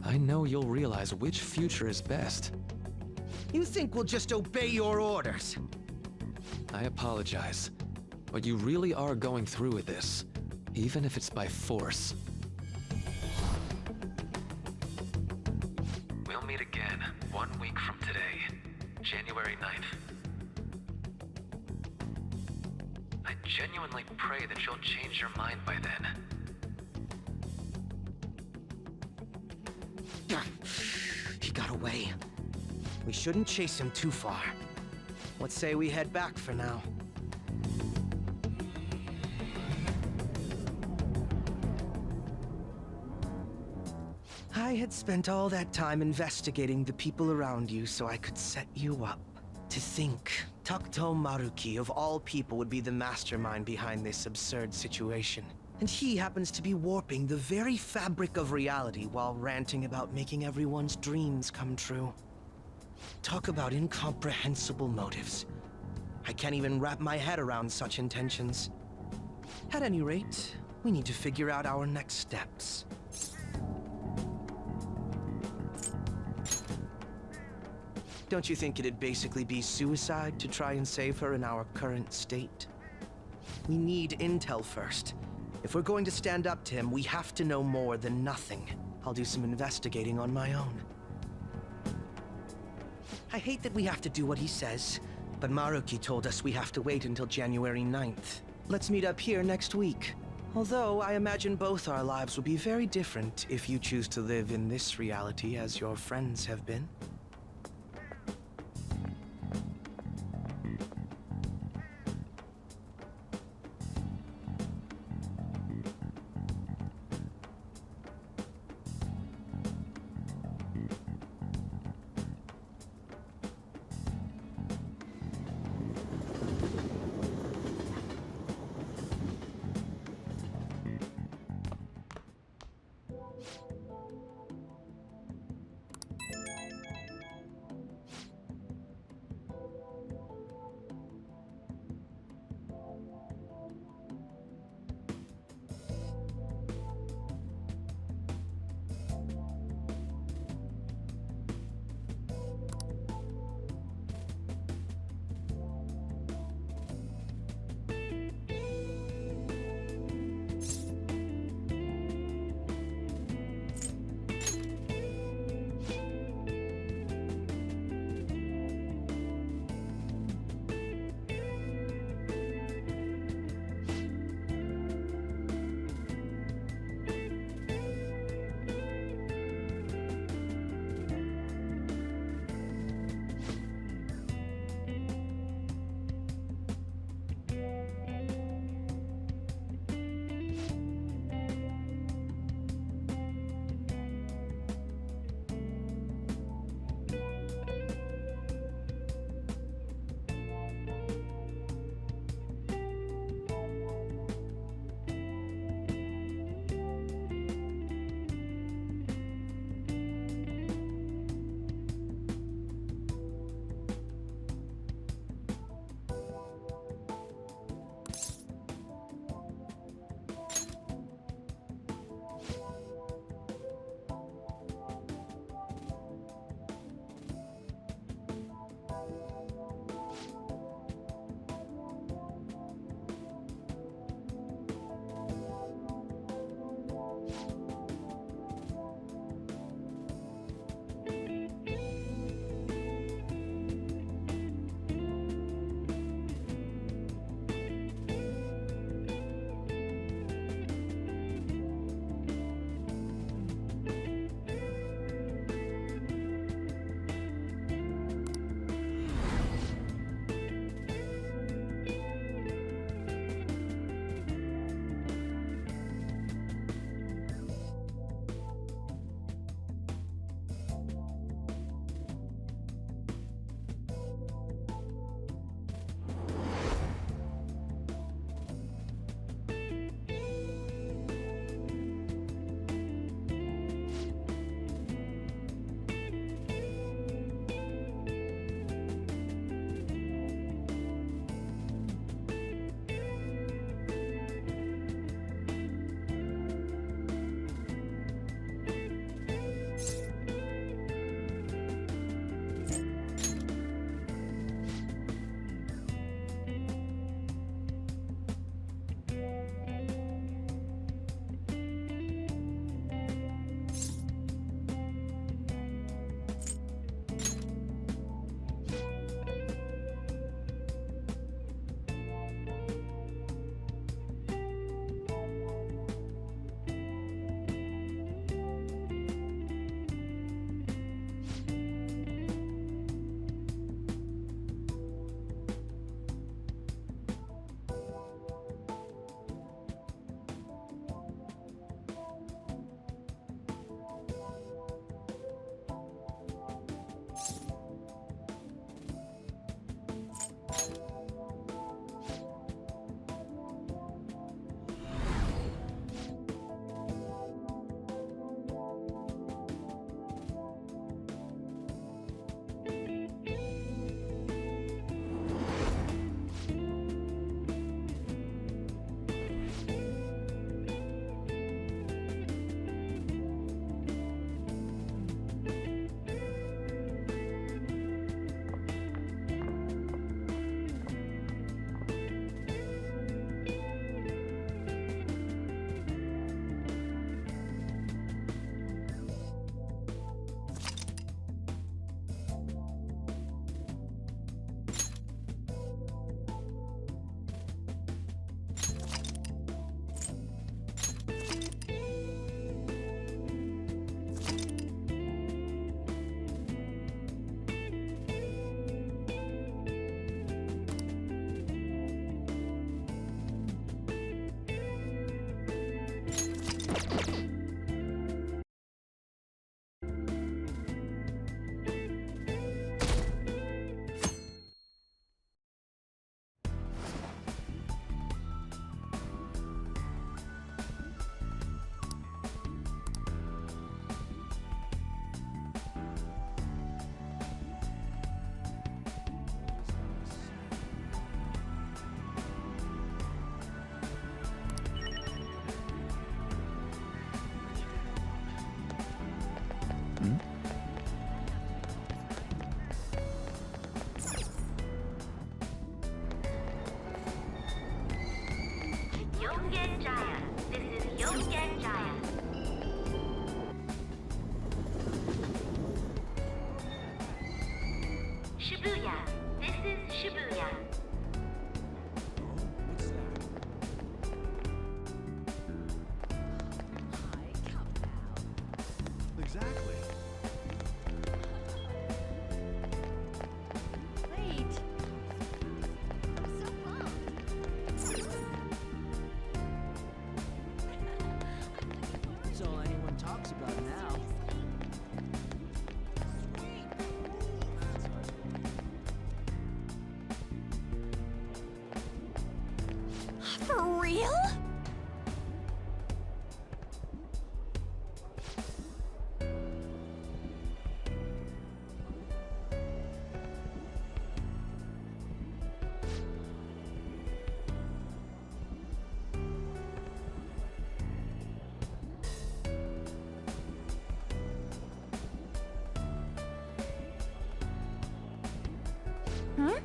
I know you'll realize which future is best. You think we'll just obey your orders? I apologize, but you really are going through with this, even if it's by force. We'll meet again 1 week from today, January 9th. I genuinely pray that you'll change your mind by then. He got away. We shouldn't chase him too far. Let's say we head back for now. I had spent all that time investigating the people around you so I could set you up. To think, Takuto Maruki of all people would be the mastermind behind this absurd situation. And he happens to be warping the very fabric of reality while ranting about making everyone's dreams come true. Talk about incomprehensible motives. I can't even wrap my head around such intentions. At any rate, we need to figure out our next steps. Don't you think it'd basically be suicide to try and save her in our current state? We need intel first. If we're going to stand up to him, we have to know more than nothing. I'll do some investigating on my own. I hate that we have to do what he says, but Maruki told us we have to wait until January 9th. Let's meet up here next week. Although I imagine both our lives will be very different if you choose to live in this reality as your friends have been. Yongen Jaya. This is Yongen Jaya. Shibuya. This is Shibuya. Exactly. Wait. I'm so bummed. That's all anyone talks about now. For real? Hmm?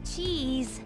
Jeez.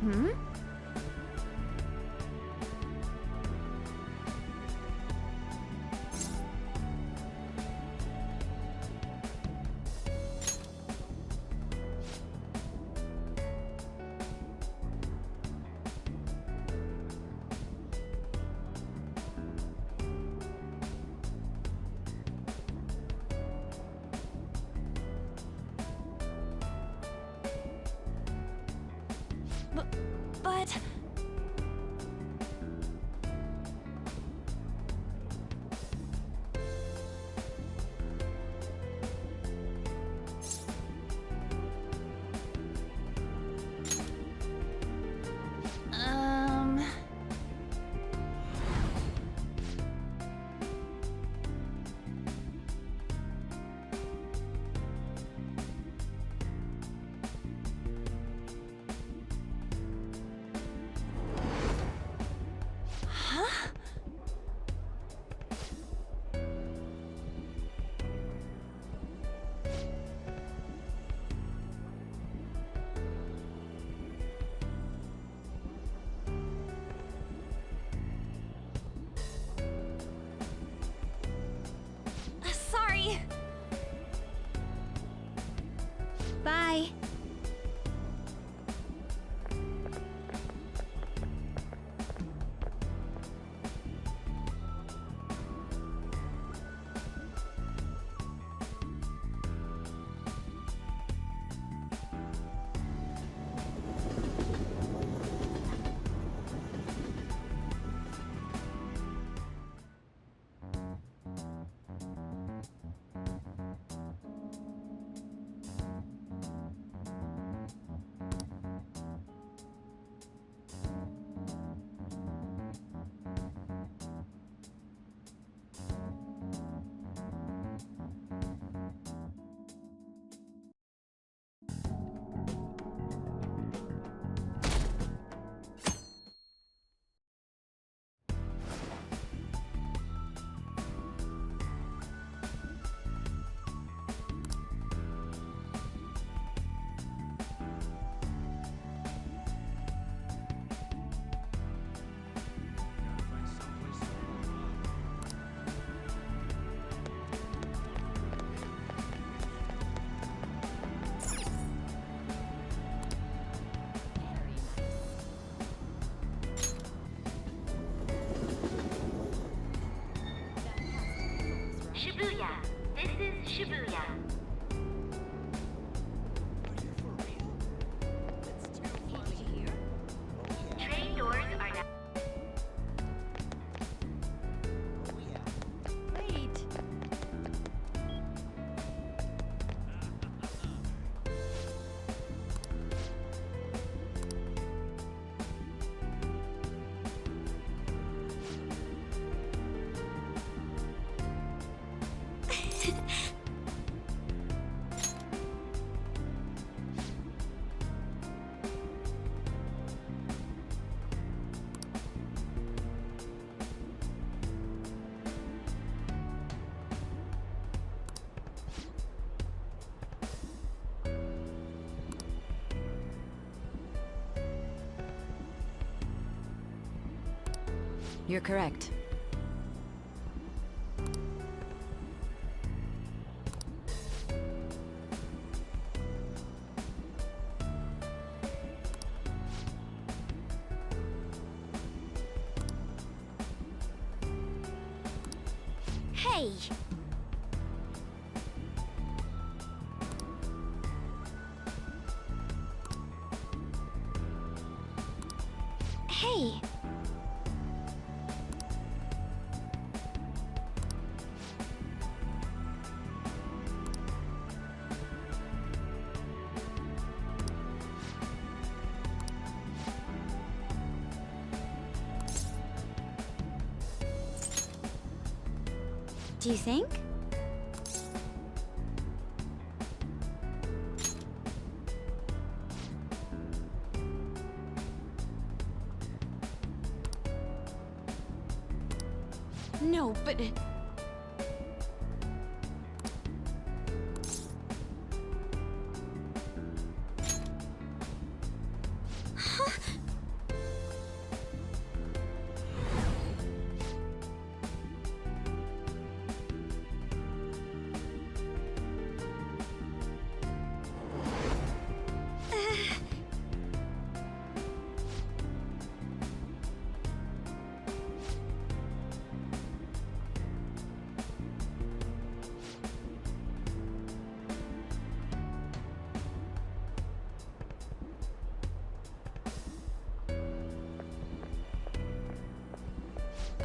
Hmm? But... Bye. Shibuya. This is Shibuya. Train doors are now. Wait. You're correct. Hey! Hey! Do you think? No, but...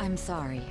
I'm sorry.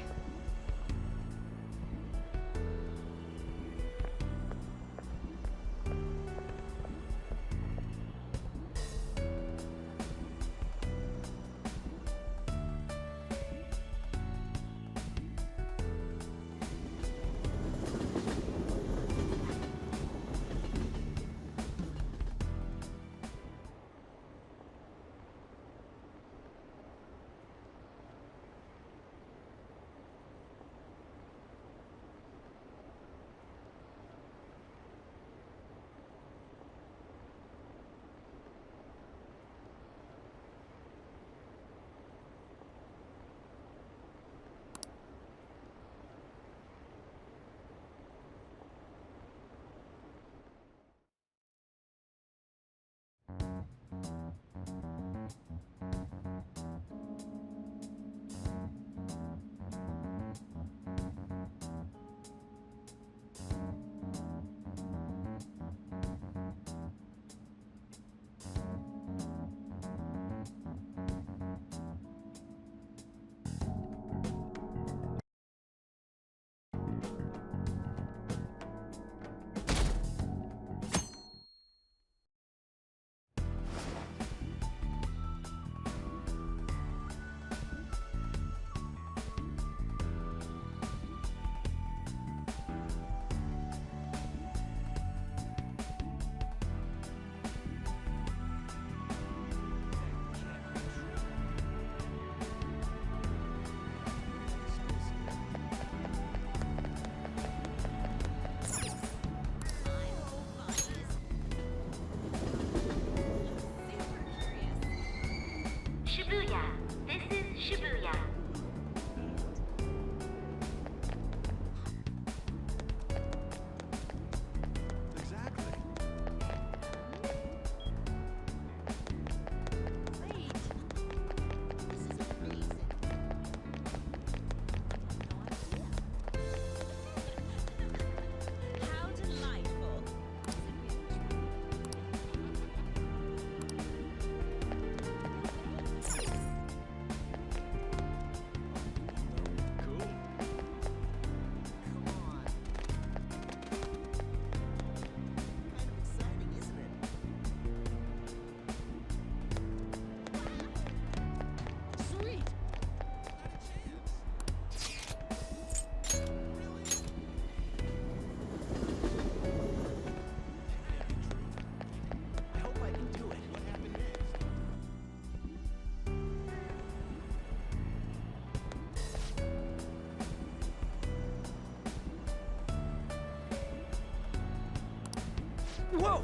Whoa!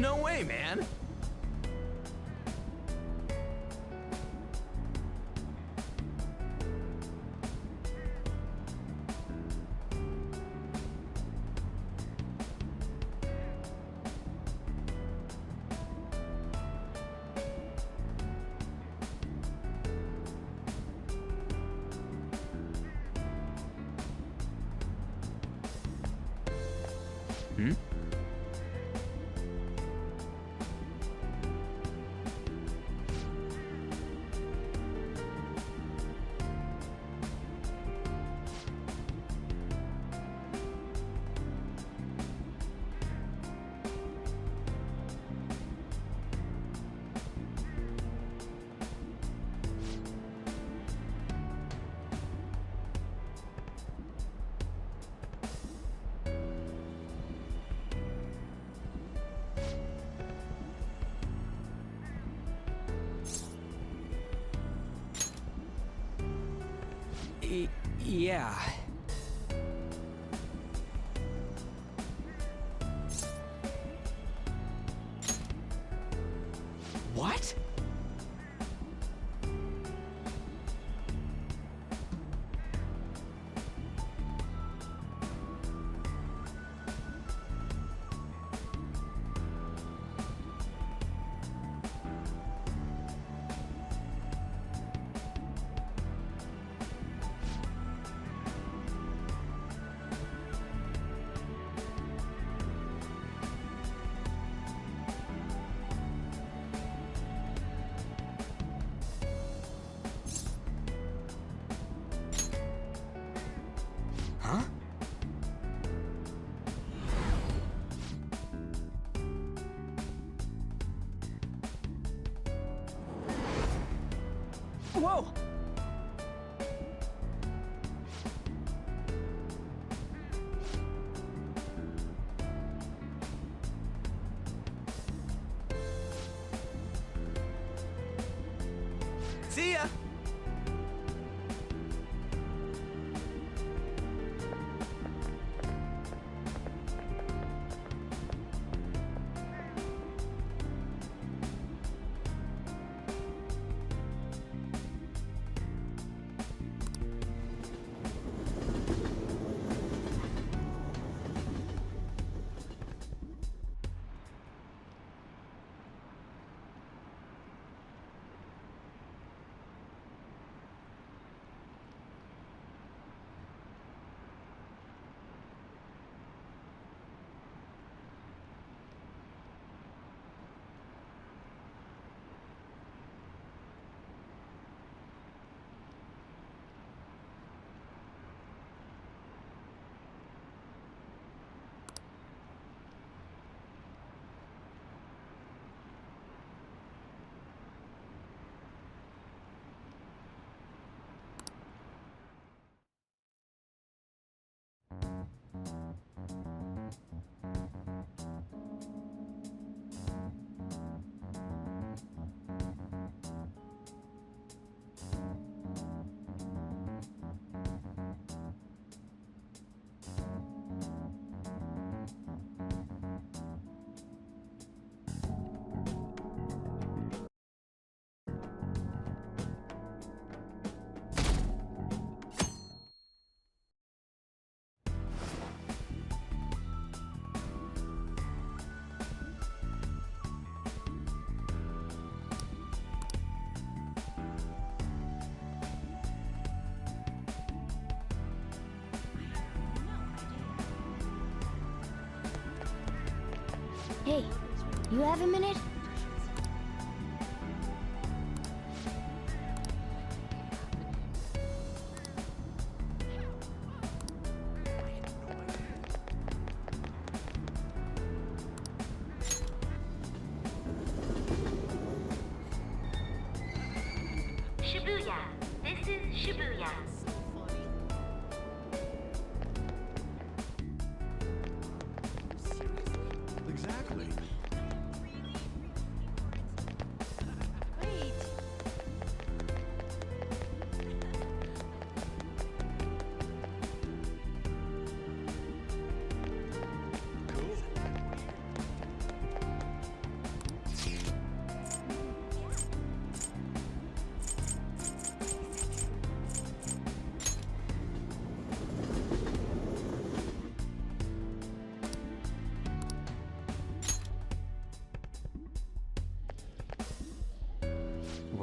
No way, man! Hmm? Yeah. What? Huh? Whoa! See ya! Hey, you have a minute?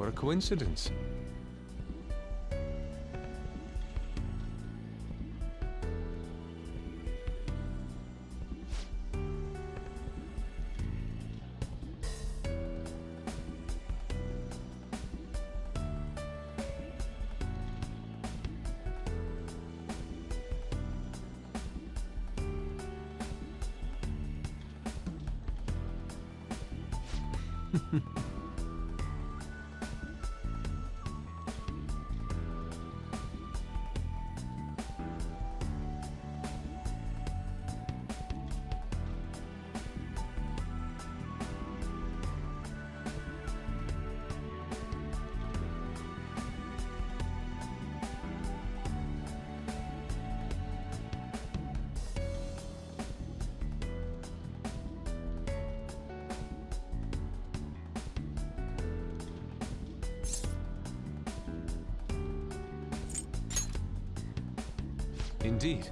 or a coincidence? Indeed.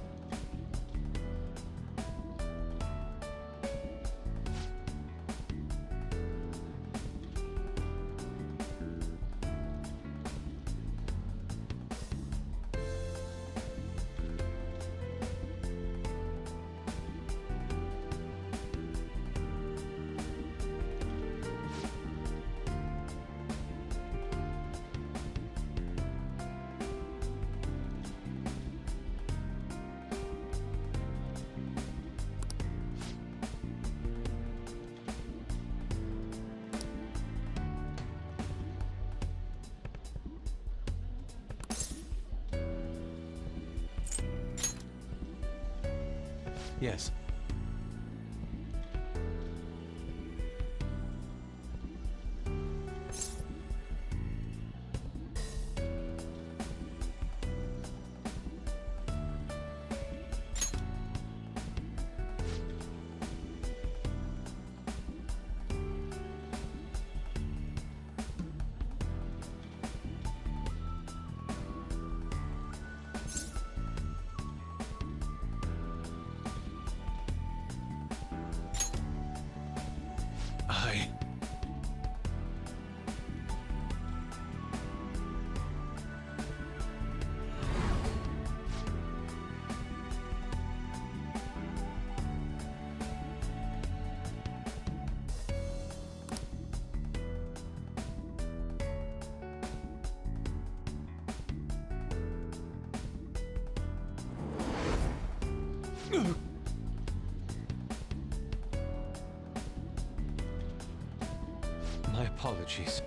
Yes. My apologies.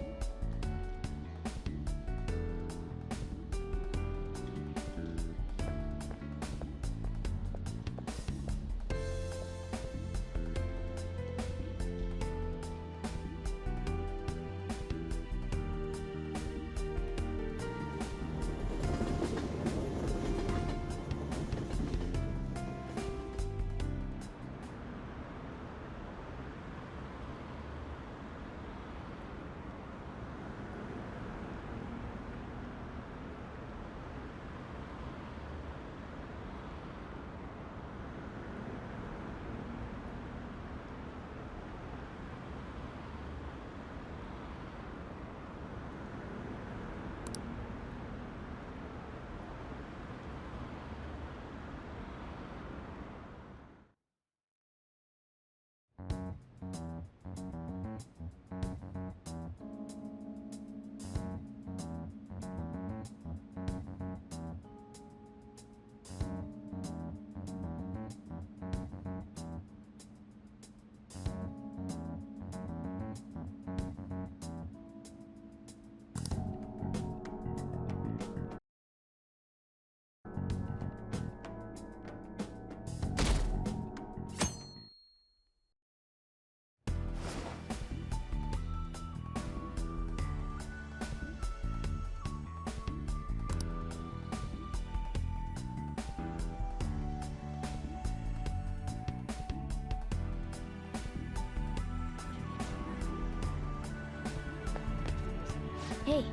Hey,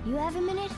you have a minute?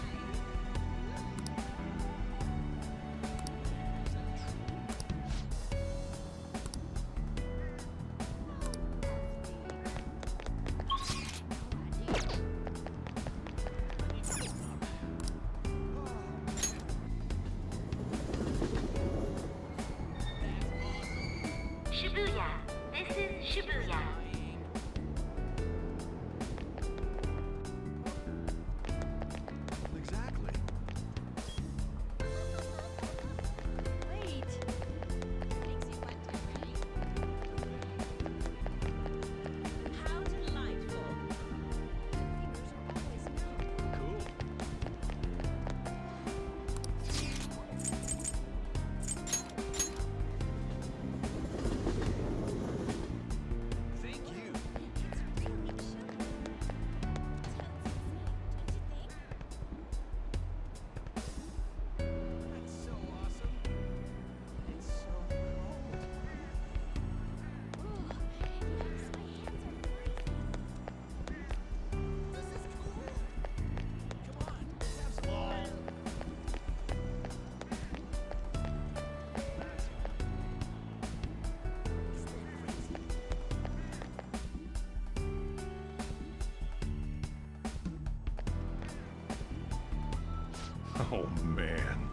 Oh, man.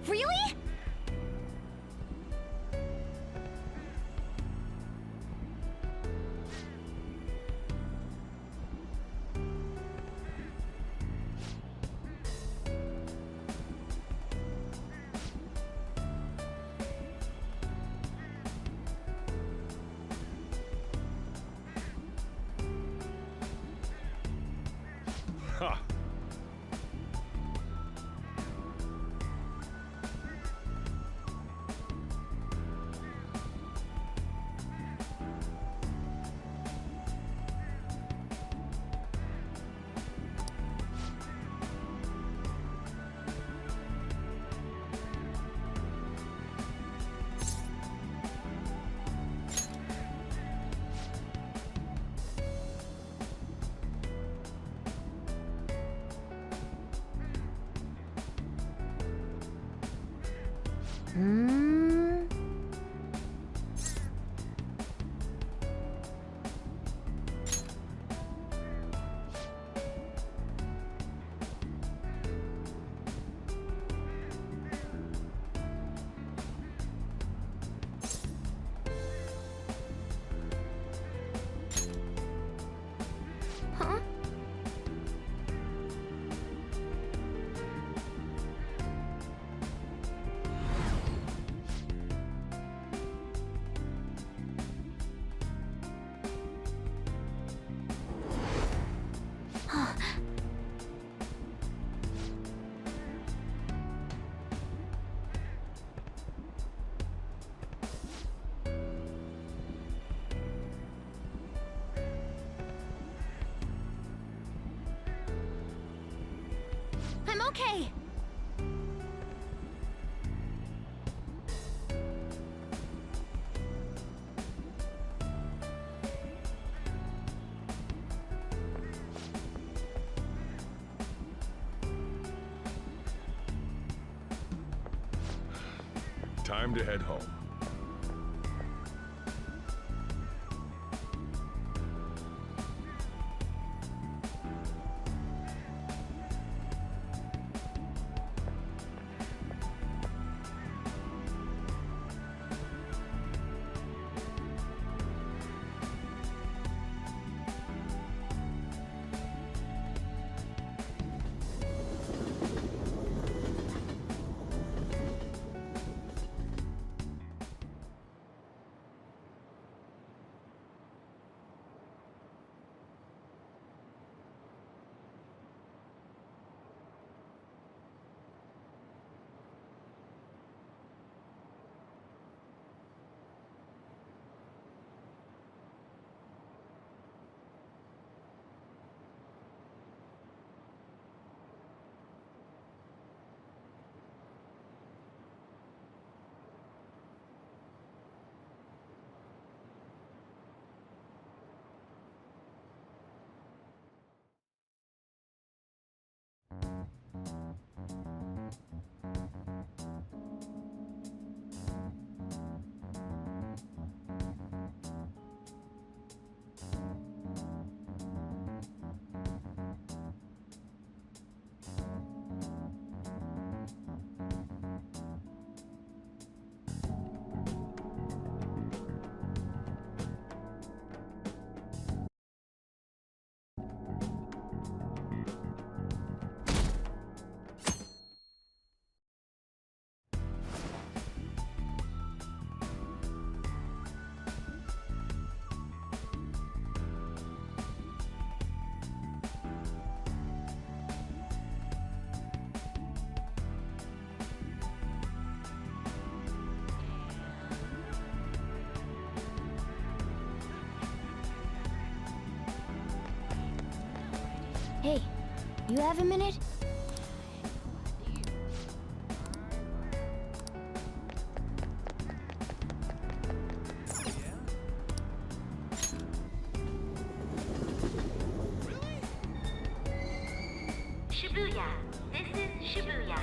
Really? Ha! Huh? I'm okay. Time to head home. You have a minute? Shibuya. This is Shibuya.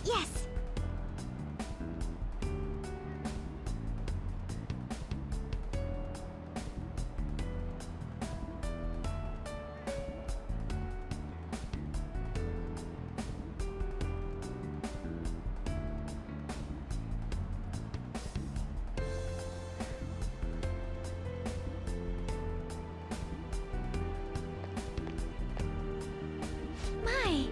Yes! My!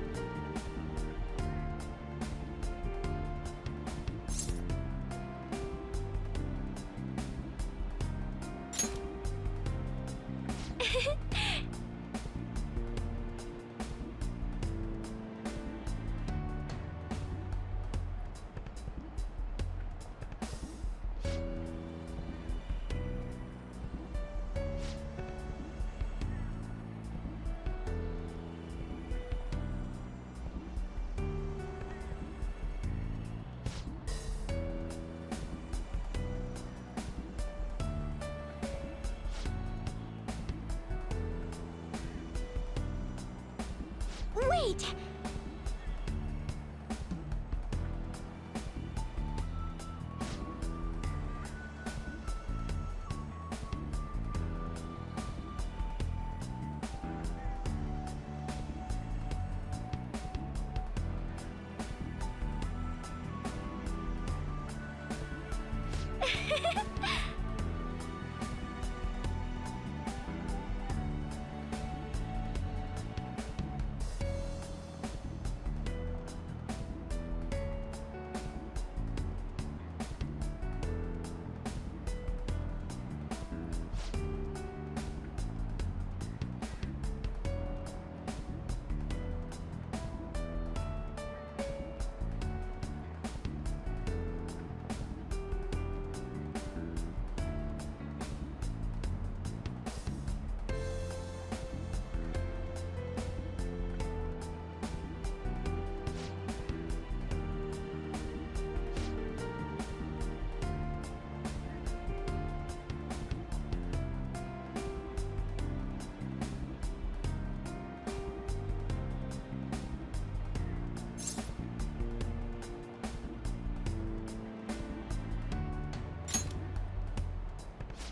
Wait!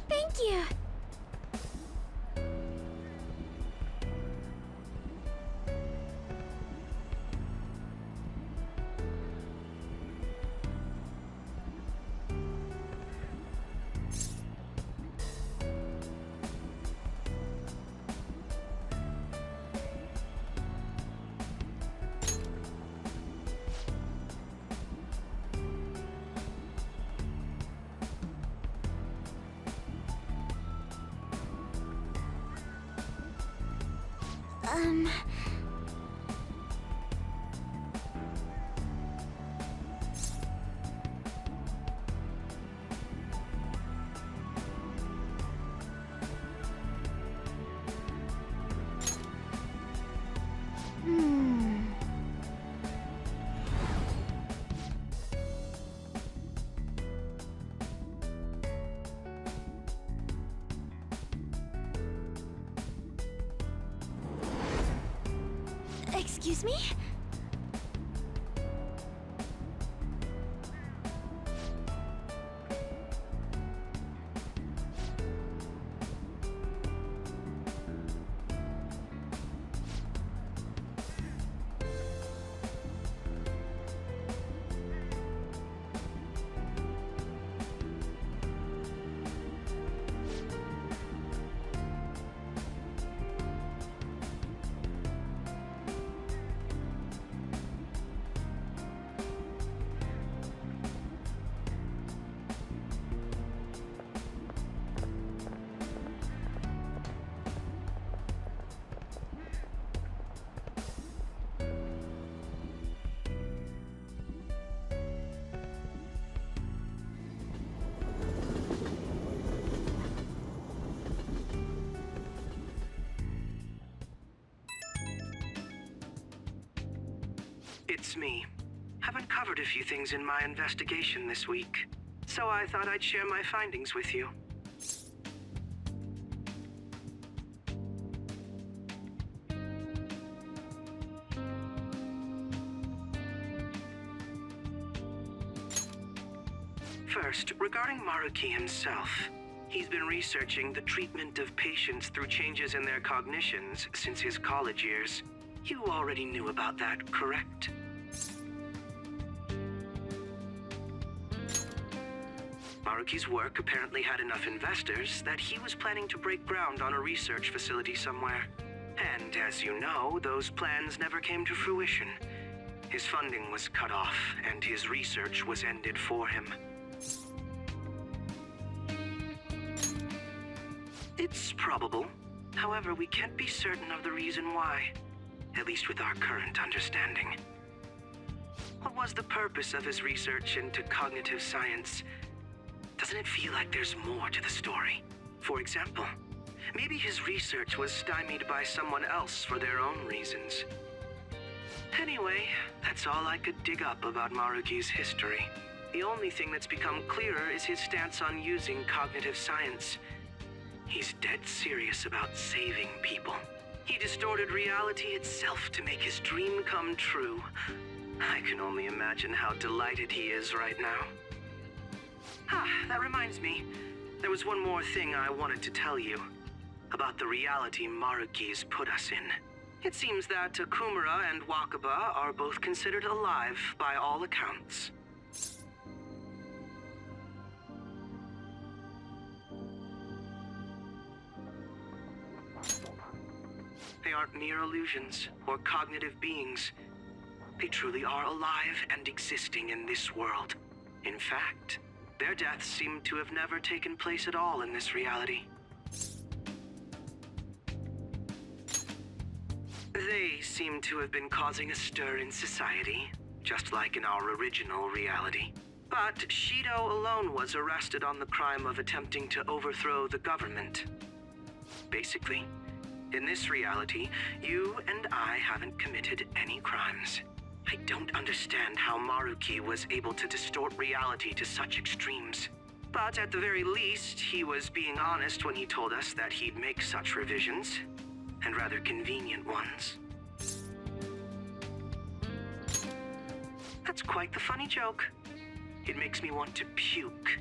Thank you! Excuse me? It's me. I've uncovered a few things in my investigation this week, so I thought I'd share my findings with you. First, regarding Maruki himself. He's been researching the treatment of patients through changes in their cognitions since his college years. You already knew about that, correct? Maruki's work apparently had enough investors that he was planning to break ground on a research facility somewhere. And as you know, those plans never came to fruition. His funding was cut off, and his research was ended for him. It's probable. However, we can't be certain of the reason why. At least with our current understanding. What was the purpose of his research into cognitive science? Doesn't it feel like there's more to the story? For example, maybe his research was stymied by someone else for their own reasons. Anyway, that's all I could dig up about Maruki's history. The only thing that's become clearer is his stance on using cognitive science. He's dead serious about saving people. He distorted reality itself to make his dream come true. I can only imagine how delighted he is right now. That reminds me. There was one more thing I wanted to tell you. About the reality Maruki's put us in. It seems that Kumura and Wakaba are both considered alive by all accounts. They aren't mere illusions or cognitive beings. They truly are alive and existing in this world. In fact, their deaths seem to have never taken place at all in this reality. They seem to have been causing a stir in society, just like in our original reality. But Shido alone was arrested on the crime of attempting to overthrow the government. Basically, in this reality, you and I haven't committed any crimes. I don't understand how Maruki was able to distort reality to such extremes. But at the very least, he was being honest when he told us that he'd make such revisions, and rather convenient ones. That's quite the funny joke. It makes me want to puke.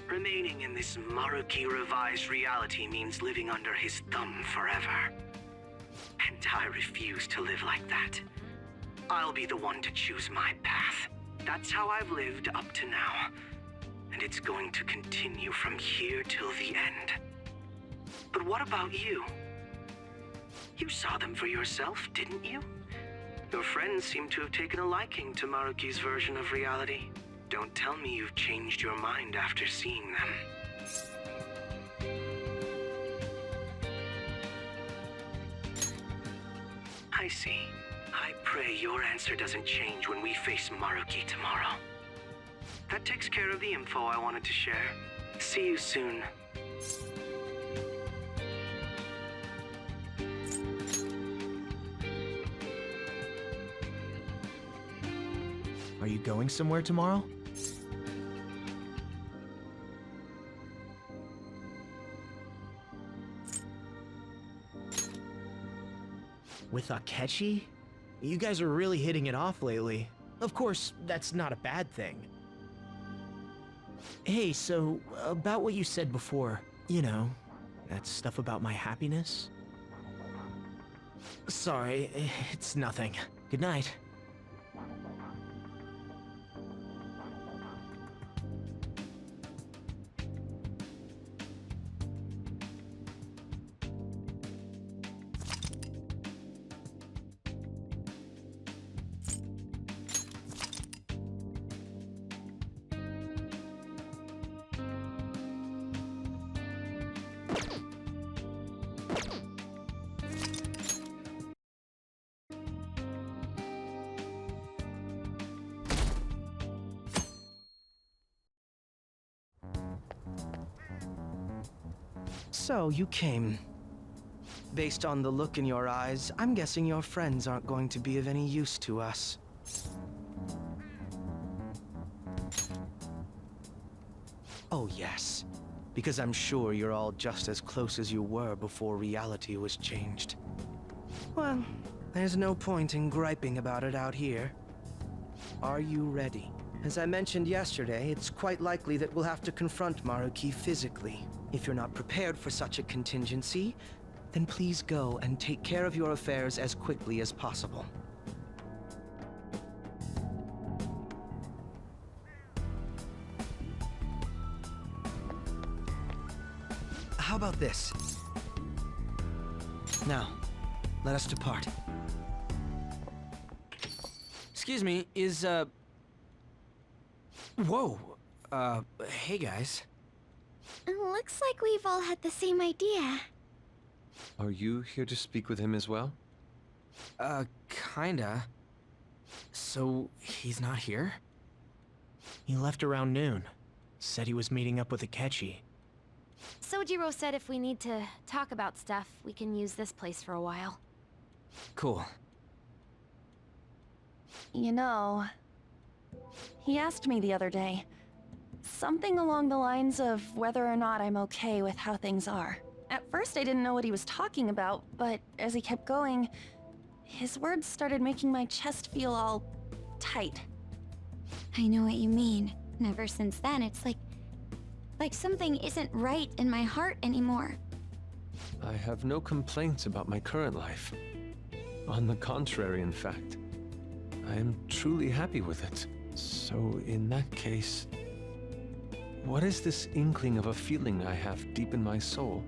Remaining in this Maruki revised reality means living under his thumb forever. And I refuse to live like that. I'll be the one to choose my path. That's how I've lived up to now. And it's going to continue from here till the end. But what about you? You saw them for yourself, didn't you? Your friends seem to have taken a liking to Maruki's version of reality. Don't tell me you've changed your mind after seeing them. I see. I pray your answer doesn't change when we face Maruki tomorrow. That takes care of the info I wanted to share. See you soon. Are you going somewhere tomorrow? With Akechi? You guys are really hitting it off lately. Of course, that's not a bad thing. Hey, so, about what you said before, you know, that stuff about my happiness? Sorry, it's nothing. Good night. So, you came. Based on the look in your eyes, I'm guessing your friends aren't going to be of any use to us. Oh yes, because I'm sure you're all just as close as you were before reality was changed. Well, there's no point in griping about it out here. Are you ready? As I mentioned yesterday, it's quite likely that we'll have to confront Maruki physically. If you're not prepared for such a contingency, then please go and take care of your affairs as quickly as possible. How about this? Now, let us depart. Excuse me, is, Whoa! Hey guys. Looks like we've all had the same idea. Are you here to speak with him as well? Kinda. So, he's not here? He left around noon. Said he was meeting up with Akechi. Sojiro said if we need to talk about stuff, we can use this place for a while. Cool. You know, he asked me the other day. Something along the lines of whether or not I'm okay with how things are. At first I didn't know what he was talking about, but as he kept going, his words started making my chest feel all tight. I know what you mean. And ever since then, it's like something isn't right in my heart anymore. I have no complaints about my current life. On the contrary, in fact. I am truly happy with it. So, in that case, what is this inkling of a feeling I have deep in my soul?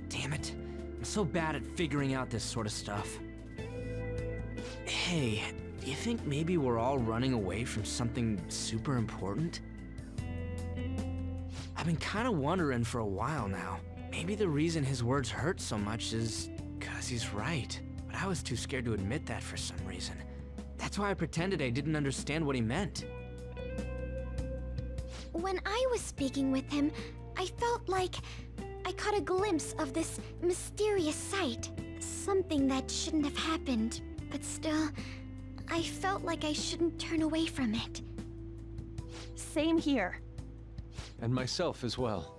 Damn it. I'm so bad at figuring out this sort of stuff. Hey, do you think maybe we're all running away from something super important? I've been kind of wondering for a while now. Maybe the reason his words hurt so much is 'cause he's right. But I was too scared to admit that for some reason. That's why I pretended I didn't understand what he meant. When I was speaking with him, I felt like I caught a glimpse of this mysterious sight. Something that shouldn't have happened, but still, I felt like I shouldn't turn away from it. Same here. And myself as well.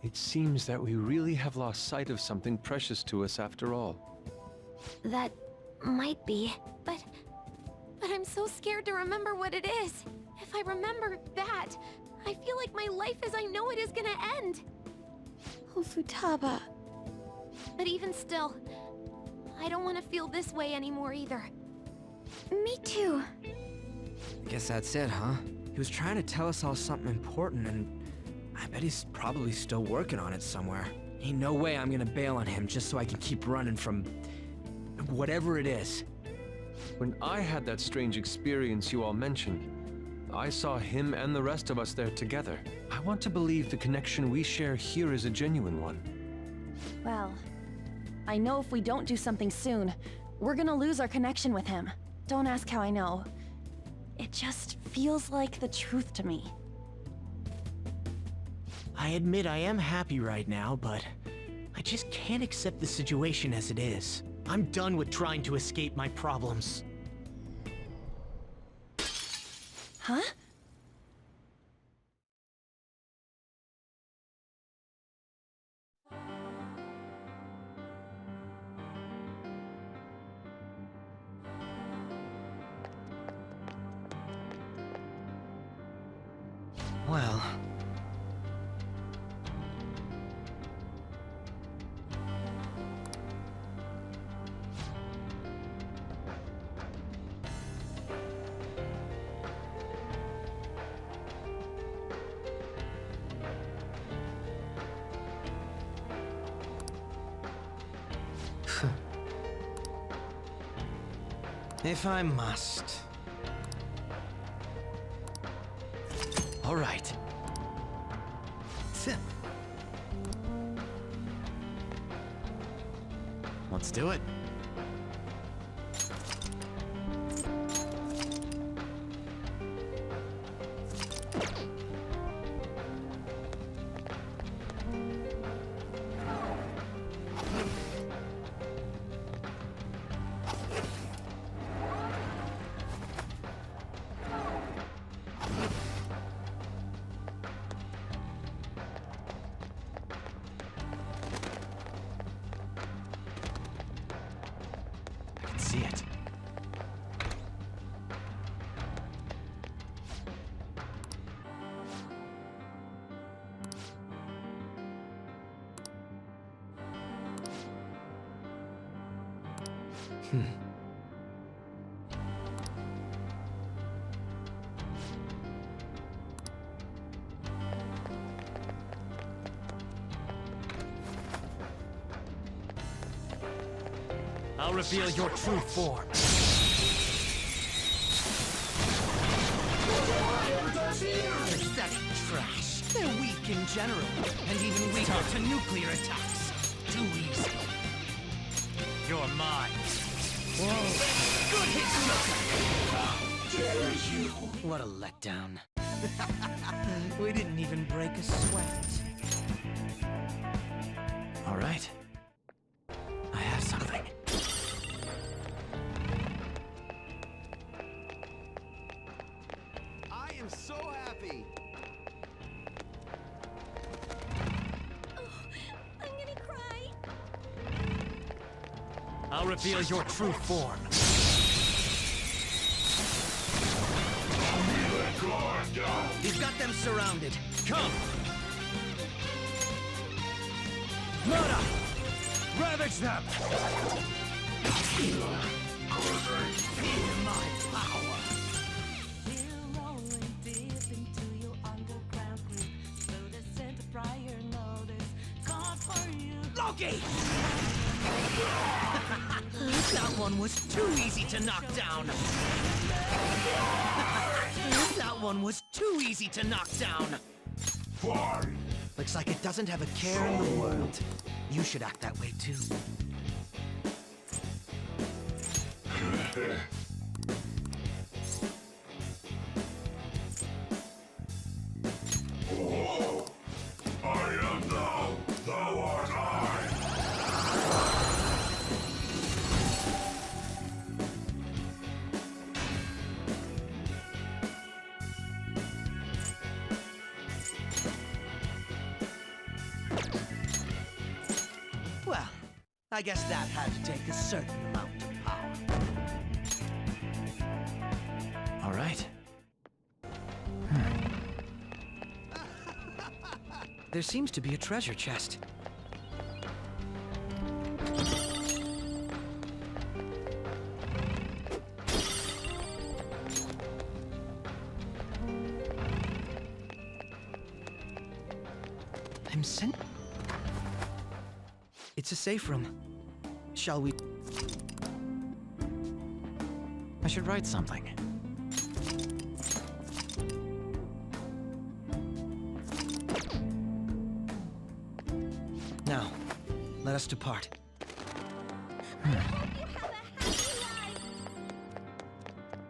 It seems that we really have lost sight of something precious to us after all. That might be, but I'm so scared to remember what it is. If I remember that, I feel like my life as I know it is gonna end. Oh, Futaba. But even still, I don't want to feel this way anymore either. Me too. Guess that's it, huh? He was trying to tell us all something important, and I bet he's probably still working on it somewhere. Ain't no way I'm gonna bail on him just so I can keep running from whatever it is. When I had that strange experience you all mentioned, I saw him and the rest of us there together. I want to believe the connection we share here is a genuine one. Well, I know if we don't do something soon, we're gonna lose our connection with him. Don't ask how I know. It just feels like the truth to me. I admit I am happy right now, but I just can't accept the situation as it is. I'm done with trying to escape my problems. Huh? Well... If I must. All right. Let's do it. See it. I'll reveal your true form. Pathetic trash. They're weak in general, and even weaker to nuclear attacks. Too easy. You're mine. Whoa. Good hit, Joker. Dare you? What a letdown. We didn't even break a sweat. All right. I have something. I am so happy. I'm gonna cry. I'll reveal your true form. He's got them surrounded. Come! Murder! Ravage them! Feel my power! Loki! That one was too easy to knock down! That one was too easy to knock down! Fine. Looks like it doesn't have a care in the world. You should act that way too. Oh, I am thou, thou art I. Well, I guess that had to take a certain amount of power. All right. There seems to be a treasure chest. I'm sent. It's a safe room. Shall we? I should write something. us depart.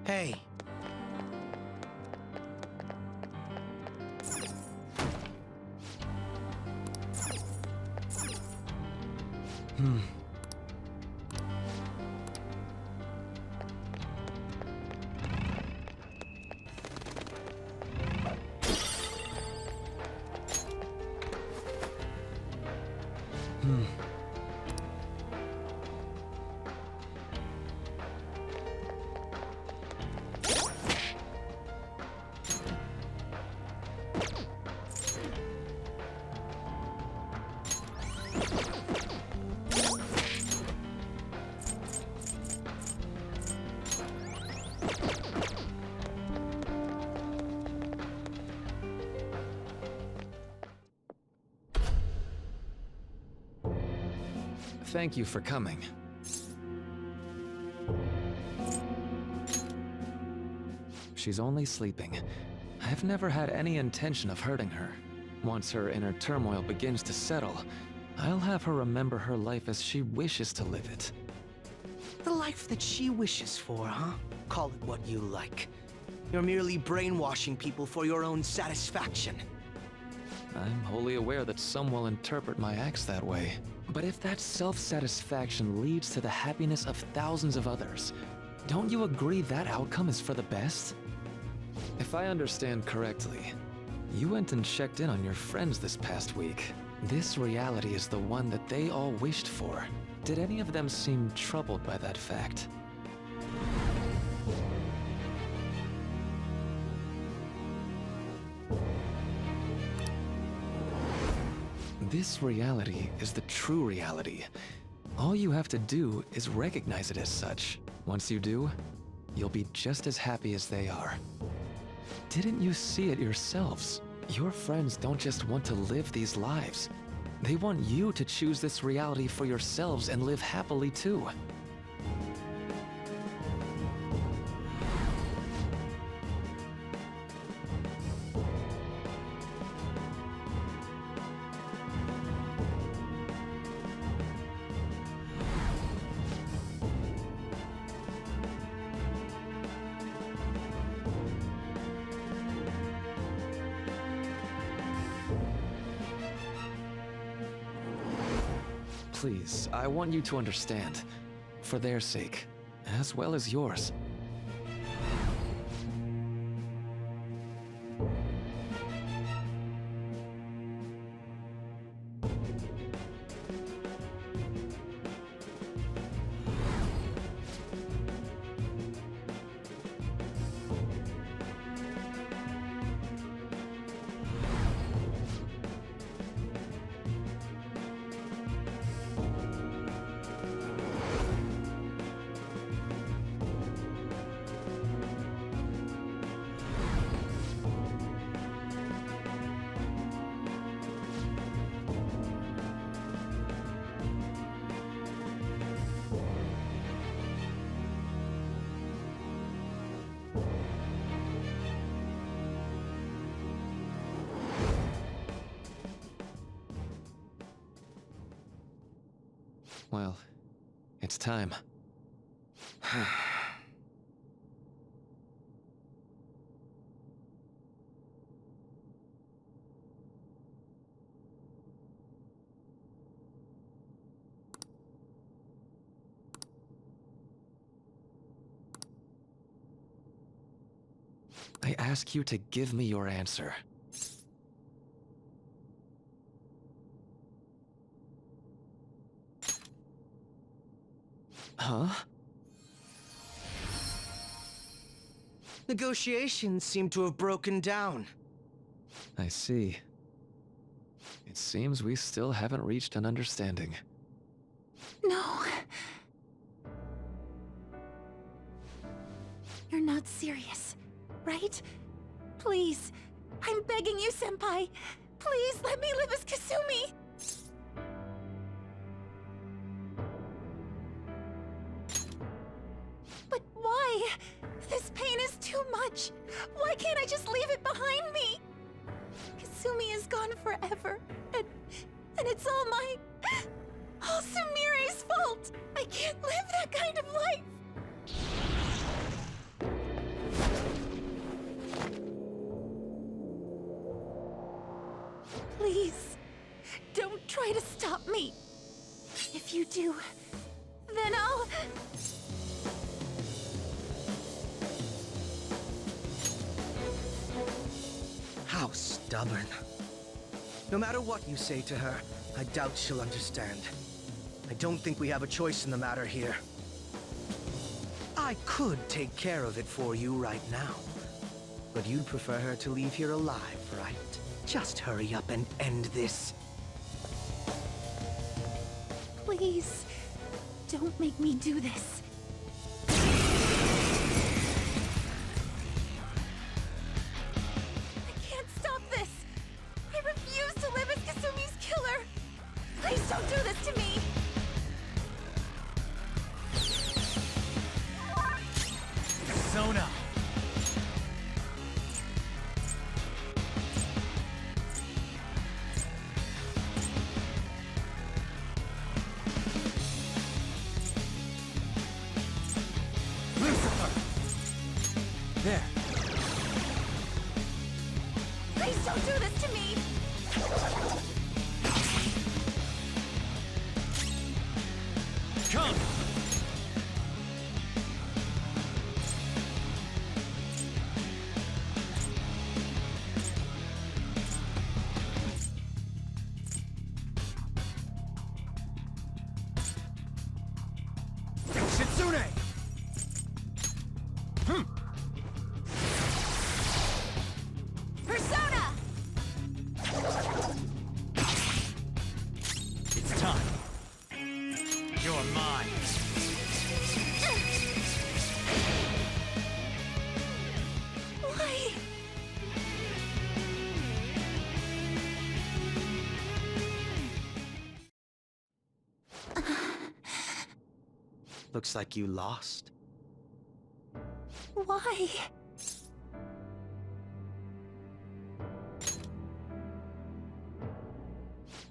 Hey. Thank you for coming. She's only sleeping. I've never had any intention of hurting her. Once her inner turmoil begins to settle, I'll have her remember her life as she wishes to live it. The life that she wishes for, huh? Call it what you like. You're merely brainwashing people for your own satisfaction. I'm wholly aware that some will interpret my acts that way. But if that self-satisfaction leads to the happiness of thousands of others, don't you agree that outcome is for the best? If I understand correctly, you went and checked in on your friends this past week. This reality is the one that they all wished for. Did any of them seem troubled by that fact? This reality is the true reality. All you have to do is recognize it as such. Once you do, you'll be just as happy as they are. Didn't you see it yourselves? Your friends don't just want to live these lives. They want you to choose this reality for yourselves and live happily too. Please, I want you to understand. For their sake, as well as yours. Well, it's time. I ask you to give me your answer. Huh? Negotiations seem to have broken down. I see. It seems we still haven't reached an understanding. No. You're not serious, right? Please, I'm begging you, Senpai. Please let me live as Kasumi. But why? This pain is too much. Why can't I just leave it behind me? Kasumi is gone forever, and it's all my all Sumire's fault! I can't live that kind of life! Please, don't try to stop me. If you do, then I'll... How stubborn. No matter what you say to her, I doubt she'll understand. I don't think we have a choice in the matter here. I could take care of it for you right now. But you'd prefer her to leave here alive, right? Just hurry up and end this. Please, don't make me do this. I can't stop this! I refuse to live as Kasumi's killer! Please don't do this to me! Persona! There. Please don't do this to me! Come! Shitsune! Persona! It's time. You're mine. Why? Looks like you lost. Why?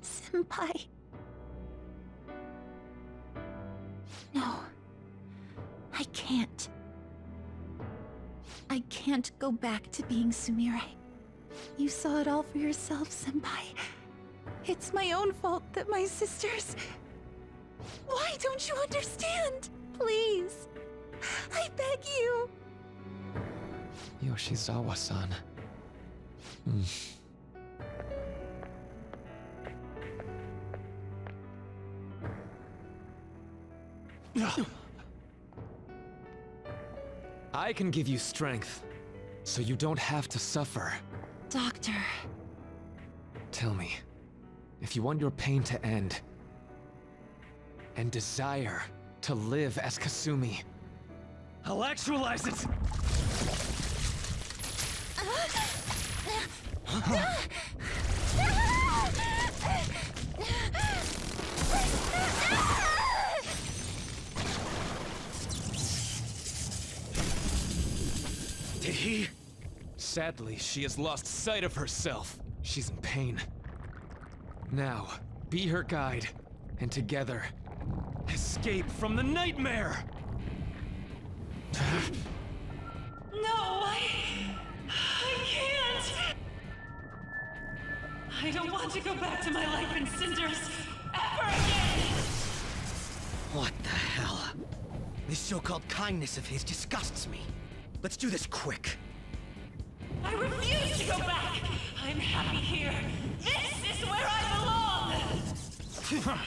Senpai. No. I can't. I can't go back to being Sumire. You saw it all for yourself, Senpai. It's my own fault that my sisters... Why don't you understand? Please. I beg you. Yoshizawa-san. I can give you strength, so you don't have to suffer. Doctor. Tell me, if you want your pain to end, and desire to live as Kasumi, I'll actualize it! Did he? Sadly, she has lost sight of herself. She's in pain. Now, be her guide, and together, escape from the nightmare! No, I can't! I don't want to go back to my life in cinders ever again! What the hell? This so-called kindness of his disgusts me. Let's do this quick. I refuse to go back! I'm happy here! This is where I belong!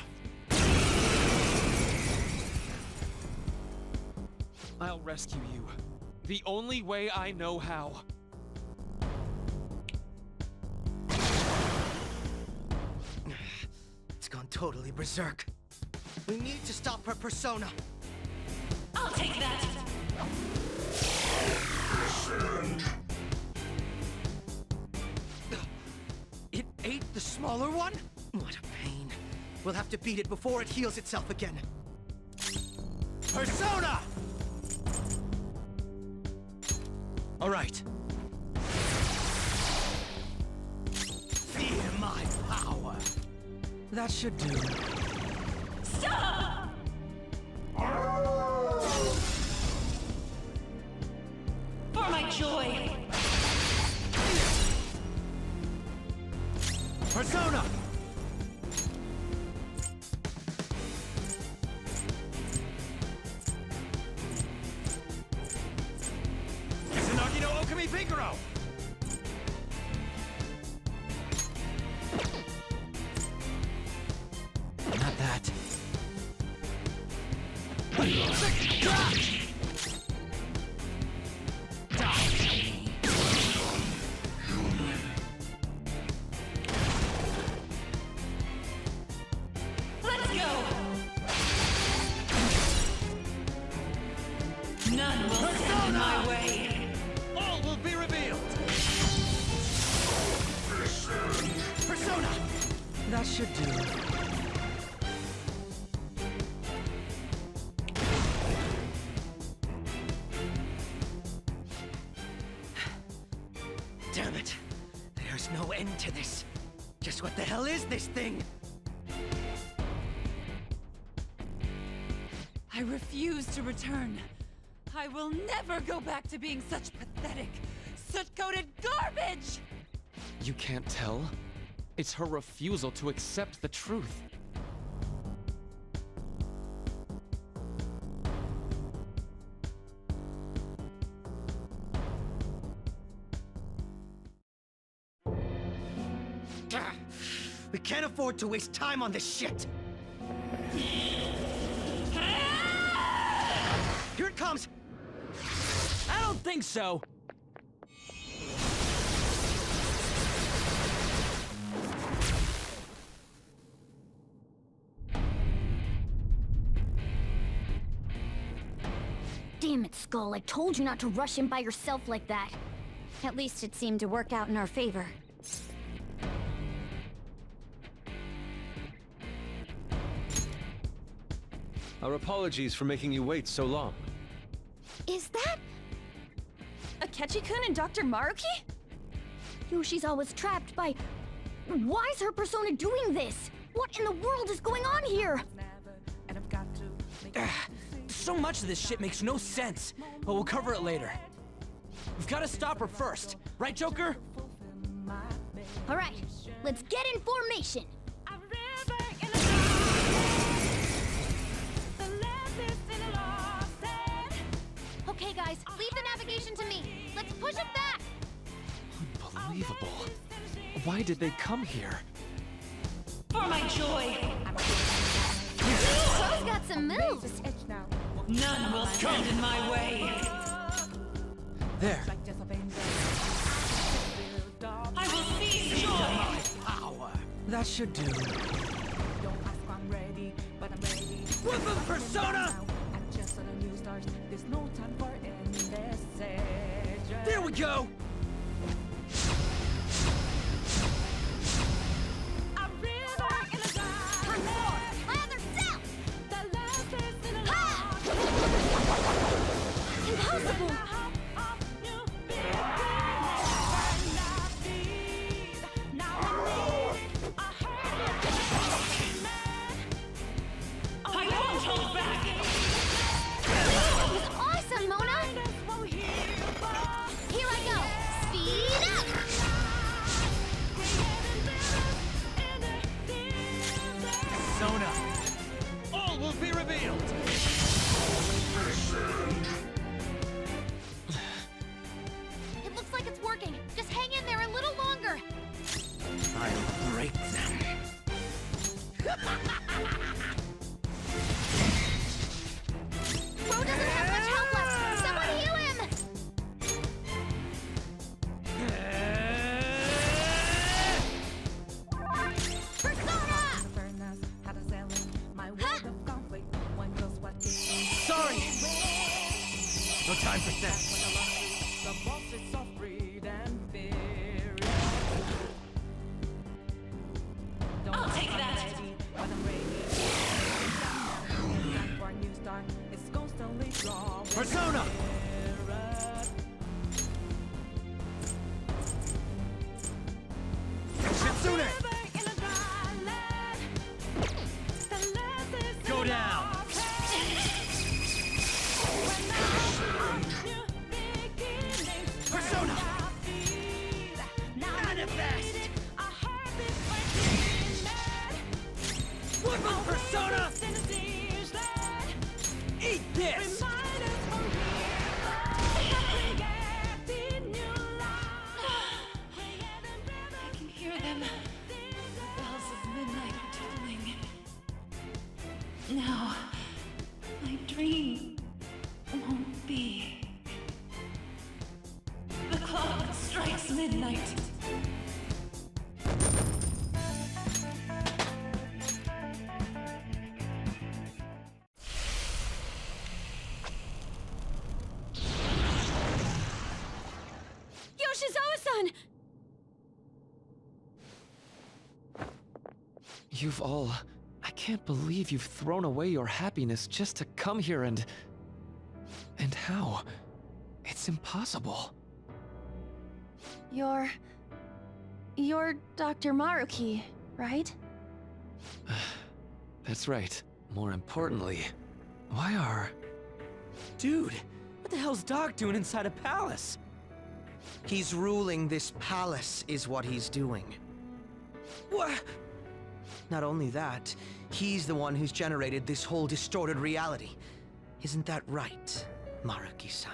I'll rescue you. The only way I know how. It's gone totally berserk. We need to stop her persona. I'll take that! It ate the smaller one? What a pain. We'll have to beat it before it heals itself again. Persona! All right. Feel my power. That should do. For my joy. Persona! Izanagi no Okami Figaro! Not that. Let's go! None will stand in my way. All will be revealed! Persona! That should do. Damn it. There's no end to this. Just what the hell is this thing? I refuse to return. I will never go back to being such pathetic, soot-coated garbage! You can't tell? It's her refusal to accept the truth. We can't afford to waste time on this shit! Here it comes! I don't think so. Damn it, Skull. I told you not to rush in by yourself like that. At least it seemed to work out in our favor. Our apologies for making you wait so long. Is that... Akechi-kun and Dr. Maruki? Yoshizawa was trapped by... Why is her persona doing this? What in the world is going on here? So much of this shit makes no sense, but we'll cover it later. We've got to stop her first, right, Joker? All right, let's get in formation. Okay, guys, leave the navigation to me. Let's push it back. Unbelievable. Why did they come here? For my joy! Bro's got some moves. None will stand in my way. There. I will seize joy! Power. That should do. Weapon Persona! There we go! Impossible! I won't hold back! That was awesome, Mona! Here I go! midnight. Yoshizawa-san! You've all... I can't believe you've thrown away your happiness just to come here and... And how? It's impossible. You're Dr. Maruki, right? That's right. More importantly, why are... Dude, what the hell's Doc doing inside a palace? He's ruling this palace, is what he's doing. What? Not only that, he's the one who's generated this whole distorted reality. Isn't that right, Maruki-san?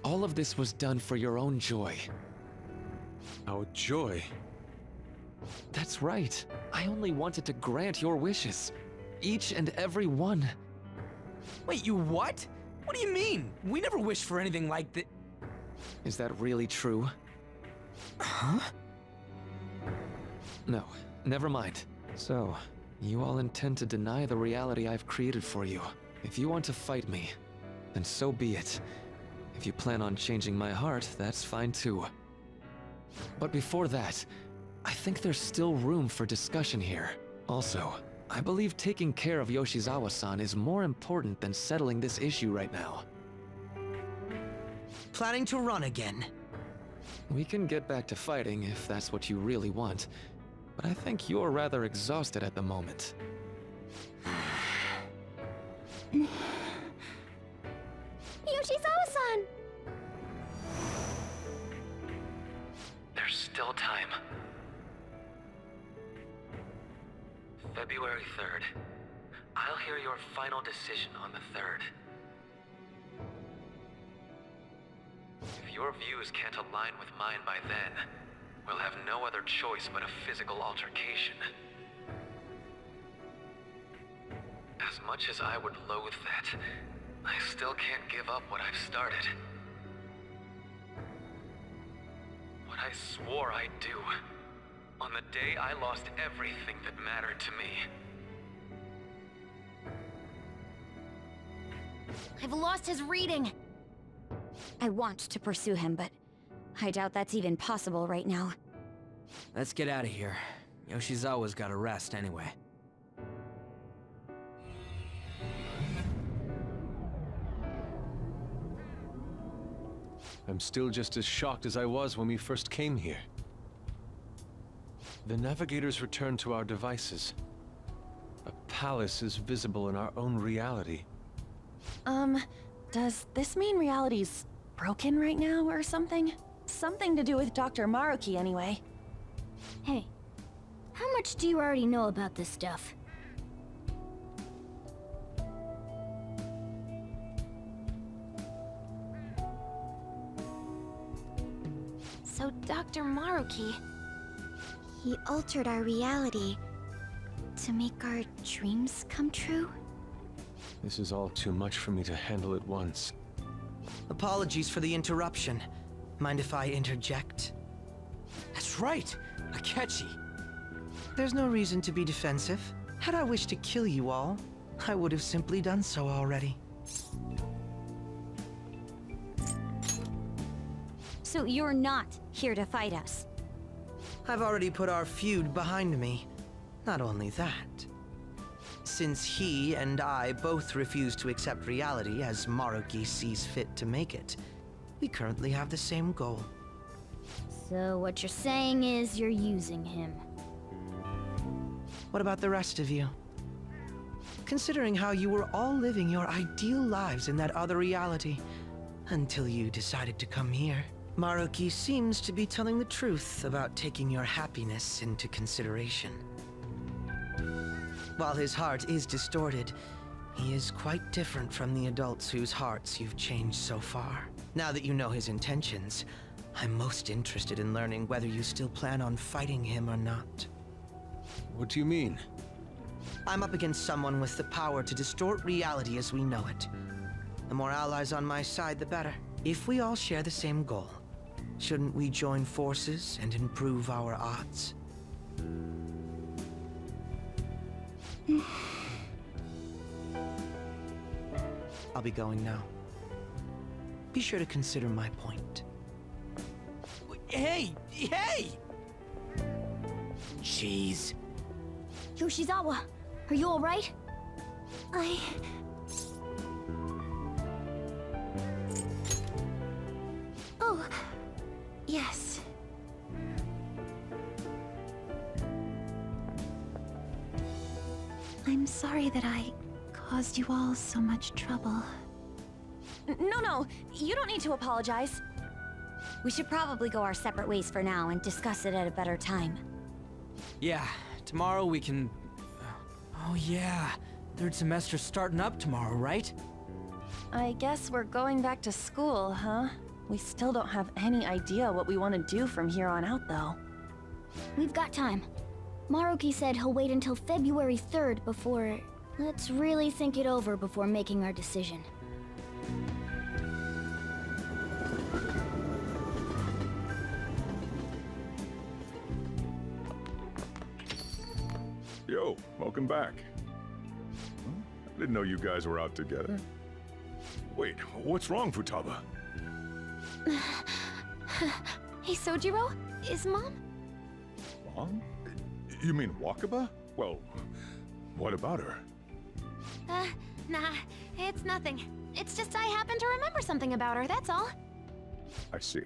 All of this was done for your own joy. Our joy? That's right. I only wanted to grant your wishes. Each and every one. Wait, you what? What do you mean? We never wished for anything like that. Is that really true? Huh? No, never mind. So, you all intend to deny the reality I've created for you. If you want to fight me, then so be it. If you plan on changing my heart, that's fine too. But before that, I think there's still room for discussion here. Also, I believe taking care of Yoshizawa-san is more important than settling this issue right now. Planning to run again? We can get back to fighting if that's what you really want, but I think you're rather exhausted at the moment. Yoshizawa-san! There's still time. February 3rd. I'll hear your final decision on the 3rd. If your views can't align with mine by then, we'll have no other choice but a physical altercation. As much as I would loathe that, I still can't give up what I've started. What I swore I'd do, on the day I lost everything that mattered to me. I've lost his reading. I want to pursue him, but I doubt that's even possible right now. Let's get out of here. Yoshizawa's gotta rest anyway. I'm still just as shocked as I was when we first came here. The navigators returned to our devices. A palace is visible in our own reality. Does this mean reality's broken right now or something? Something to do with Dr. Maruki anyway. Hey, how much do you already know about this stuff? So, Dr. Maruki... He altered our reality to make our dreams come true? This is all too much for me to handle at once. Apologies for the interruption. Mind if I interject? That's right! Akechi! There's no reason to be defensive. Had I wished to kill you all, I would have simply done so already. So you're not here to fight us? I've already put our feud behind me. Not only that. Since he and I both refuse to accept reality as Maruki sees fit to make it, we currently have the same goal. So what you're saying is you're using him. What about the rest of you? Considering how you were all living your ideal lives in that other reality, until you decided to come here. Maruki seems to be telling the truth about taking your happiness into consideration. While his heart is distorted, he is quite different from the adults whose hearts you've changed so far. Now that you know his intentions, I'm most interested in learning whether you still plan on fighting him or not. What do you mean? I'm up against someone with the power to distort reality as we know it. The more allies on my side, the better. If we all share the same goal, Shouldn't we join forces and improve our odds? I'll be going now. Be sure to consider my point. Hey! Hey! Jeez. Yoshizawa, are you alright? Oh, yes. I'm sorry that I caused you all so much trouble. No, you don't need to apologize. We should probably go our separate ways for now and discuss it at a better time. Yeah, tomorrow we can... Oh yeah, third semester's starting up tomorrow, right? I guess we're going back to school, huh? We still don't have any idea what we want to do from here on out, though. We've got time. Maruki said he'll wait until February 3rd before... Let's really think it over before making our decision. Yo, welcome back. I didn't know you guys were out together. Wait, what's wrong, Futaba? Hey, Sojiro? Is Mom? Mom? You mean Wakaba? Well, what about her? Nah, it's nothing. It's just I happen to remember something about her, that's all. I see.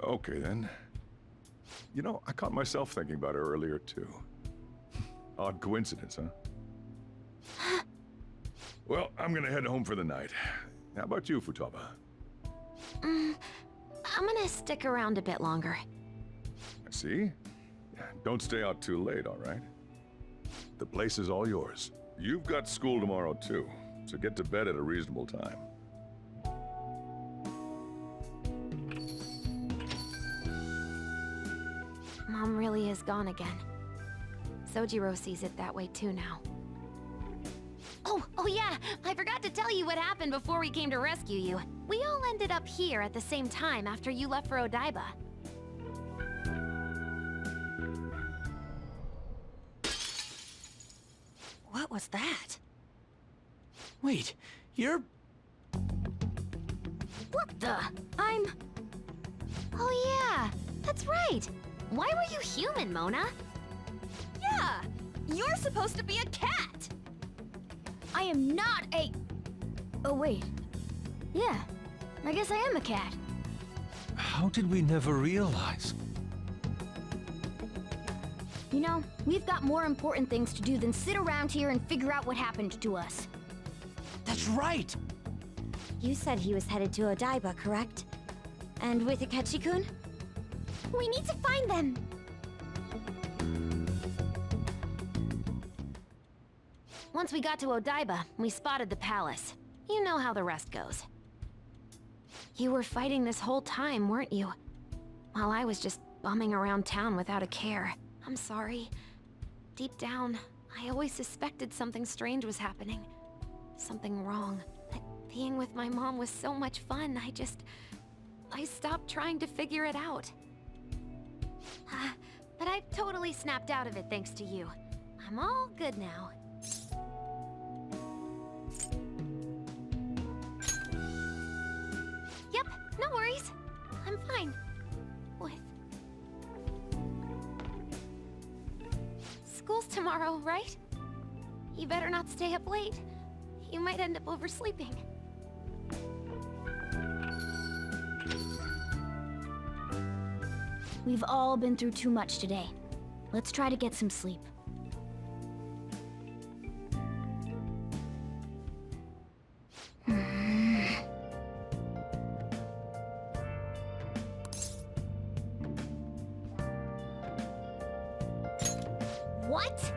Okay, then. You know, I caught myself thinking about her earlier, too. Odd coincidence, huh? Well, I'm gonna head home for the night. How about you, Futaba? I'm gonna stick around a bit longer. I see. Don't stay out too late, all right? The place is all yours. You've got school tomorrow, too, so get to bed at a reasonable time. Mom really is gone again. Sojiro sees it that way too now. Oh yeah, I forgot to tell you what happened before we came to rescue you. We all ended up here at the same time after you left for Odaiba. What was that? Wait, you're... What the? Oh yeah, that's right. Why were you human, Mona? Yeah! You're supposed to be a cat! I am not a... Oh, wait. Yeah, I guess I am a cat. How did we never realize? You know, we've got more important things to do than sit around here and figure out what happened to us. That's right! You said he was headed to Odaiba, correct? And with Akechi-kun? We need to find them! Once we got to Odaiba, we spotted the palace. You know how the rest goes. You were fighting this whole time, weren't you? While I was just bumming around town without a care. I'm sorry. Deep down, I always suspected something strange was happening. Something wrong. But being with my mom was so much fun, I stopped trying to figure it out. But I've totally snapped out of it thanks to you. I'm all good now. Yep, no worries. I'm fine. With... School's tomorrow, right? You better not stay up late. You might end up oversleeping. We've all been through too much today. Let's try to get some sleep. What?